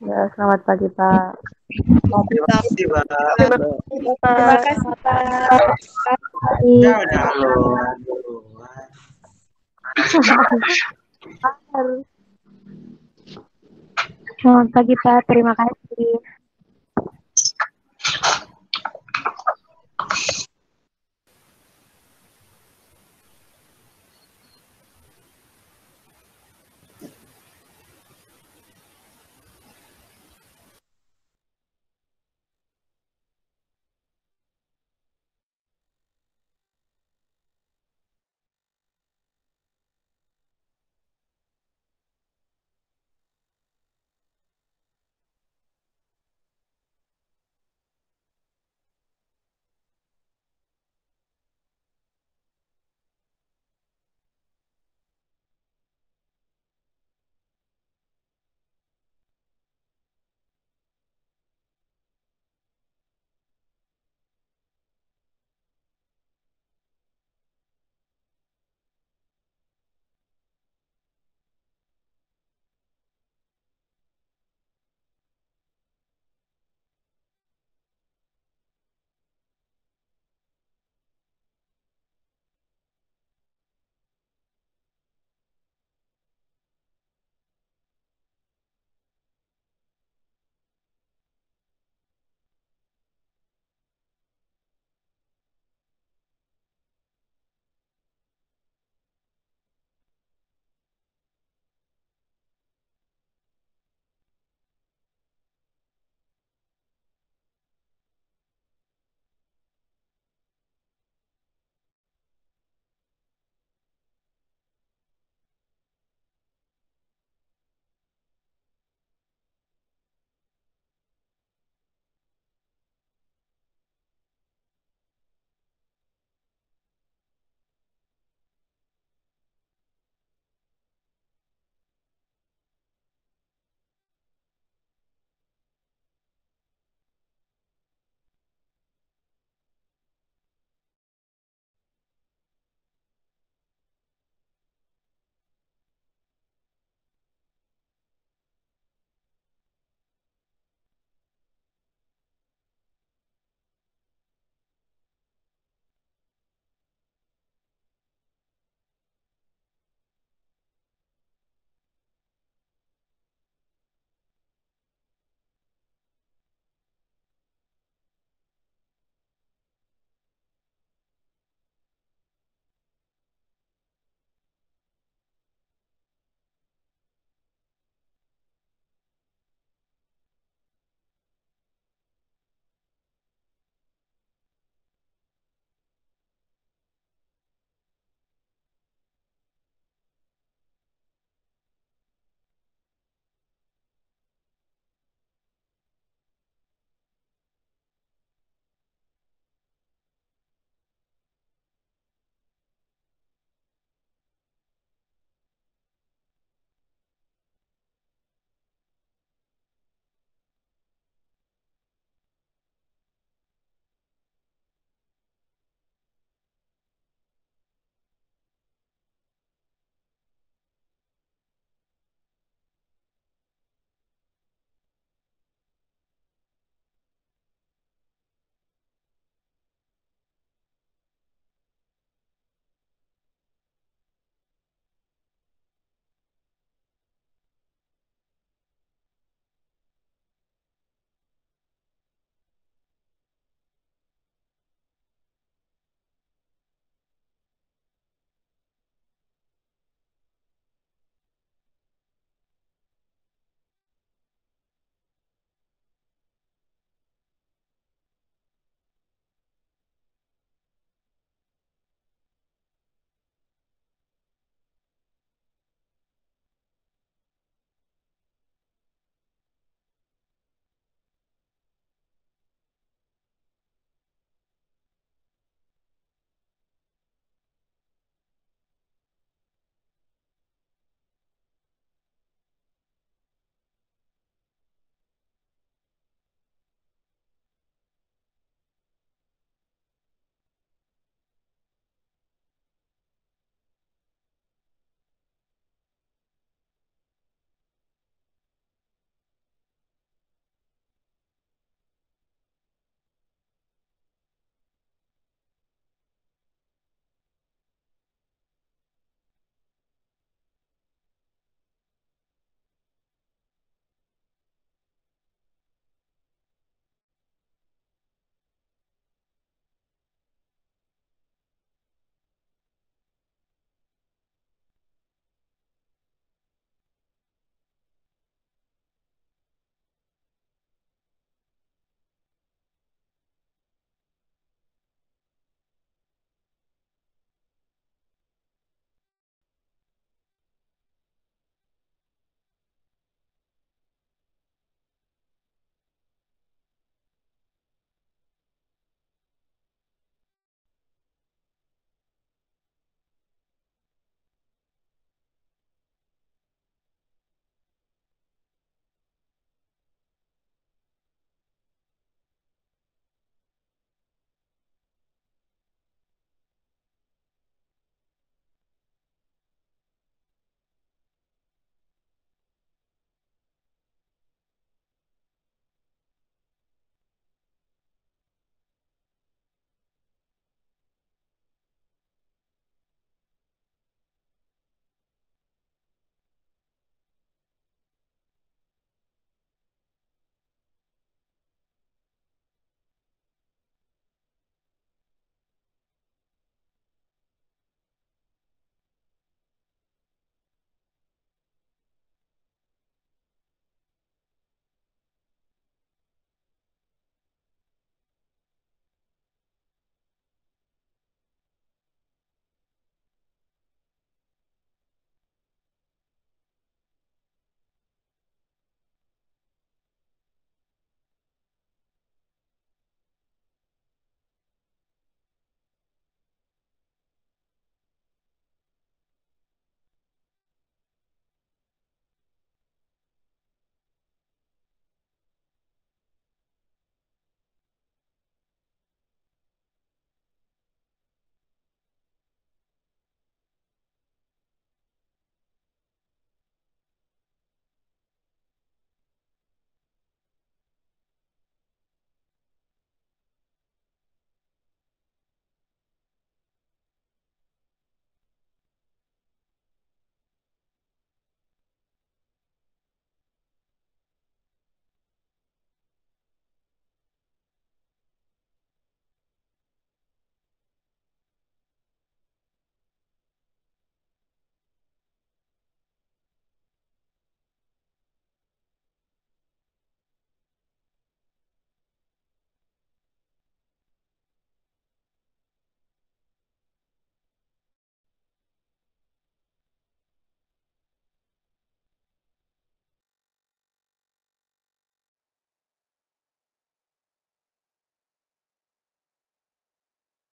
Ya, selamat pagi, Pak. Terima kasih, Pak. Terima kasih, Pak. Ya, udah, halo. Selamat pagi, Pak. Terima kasih.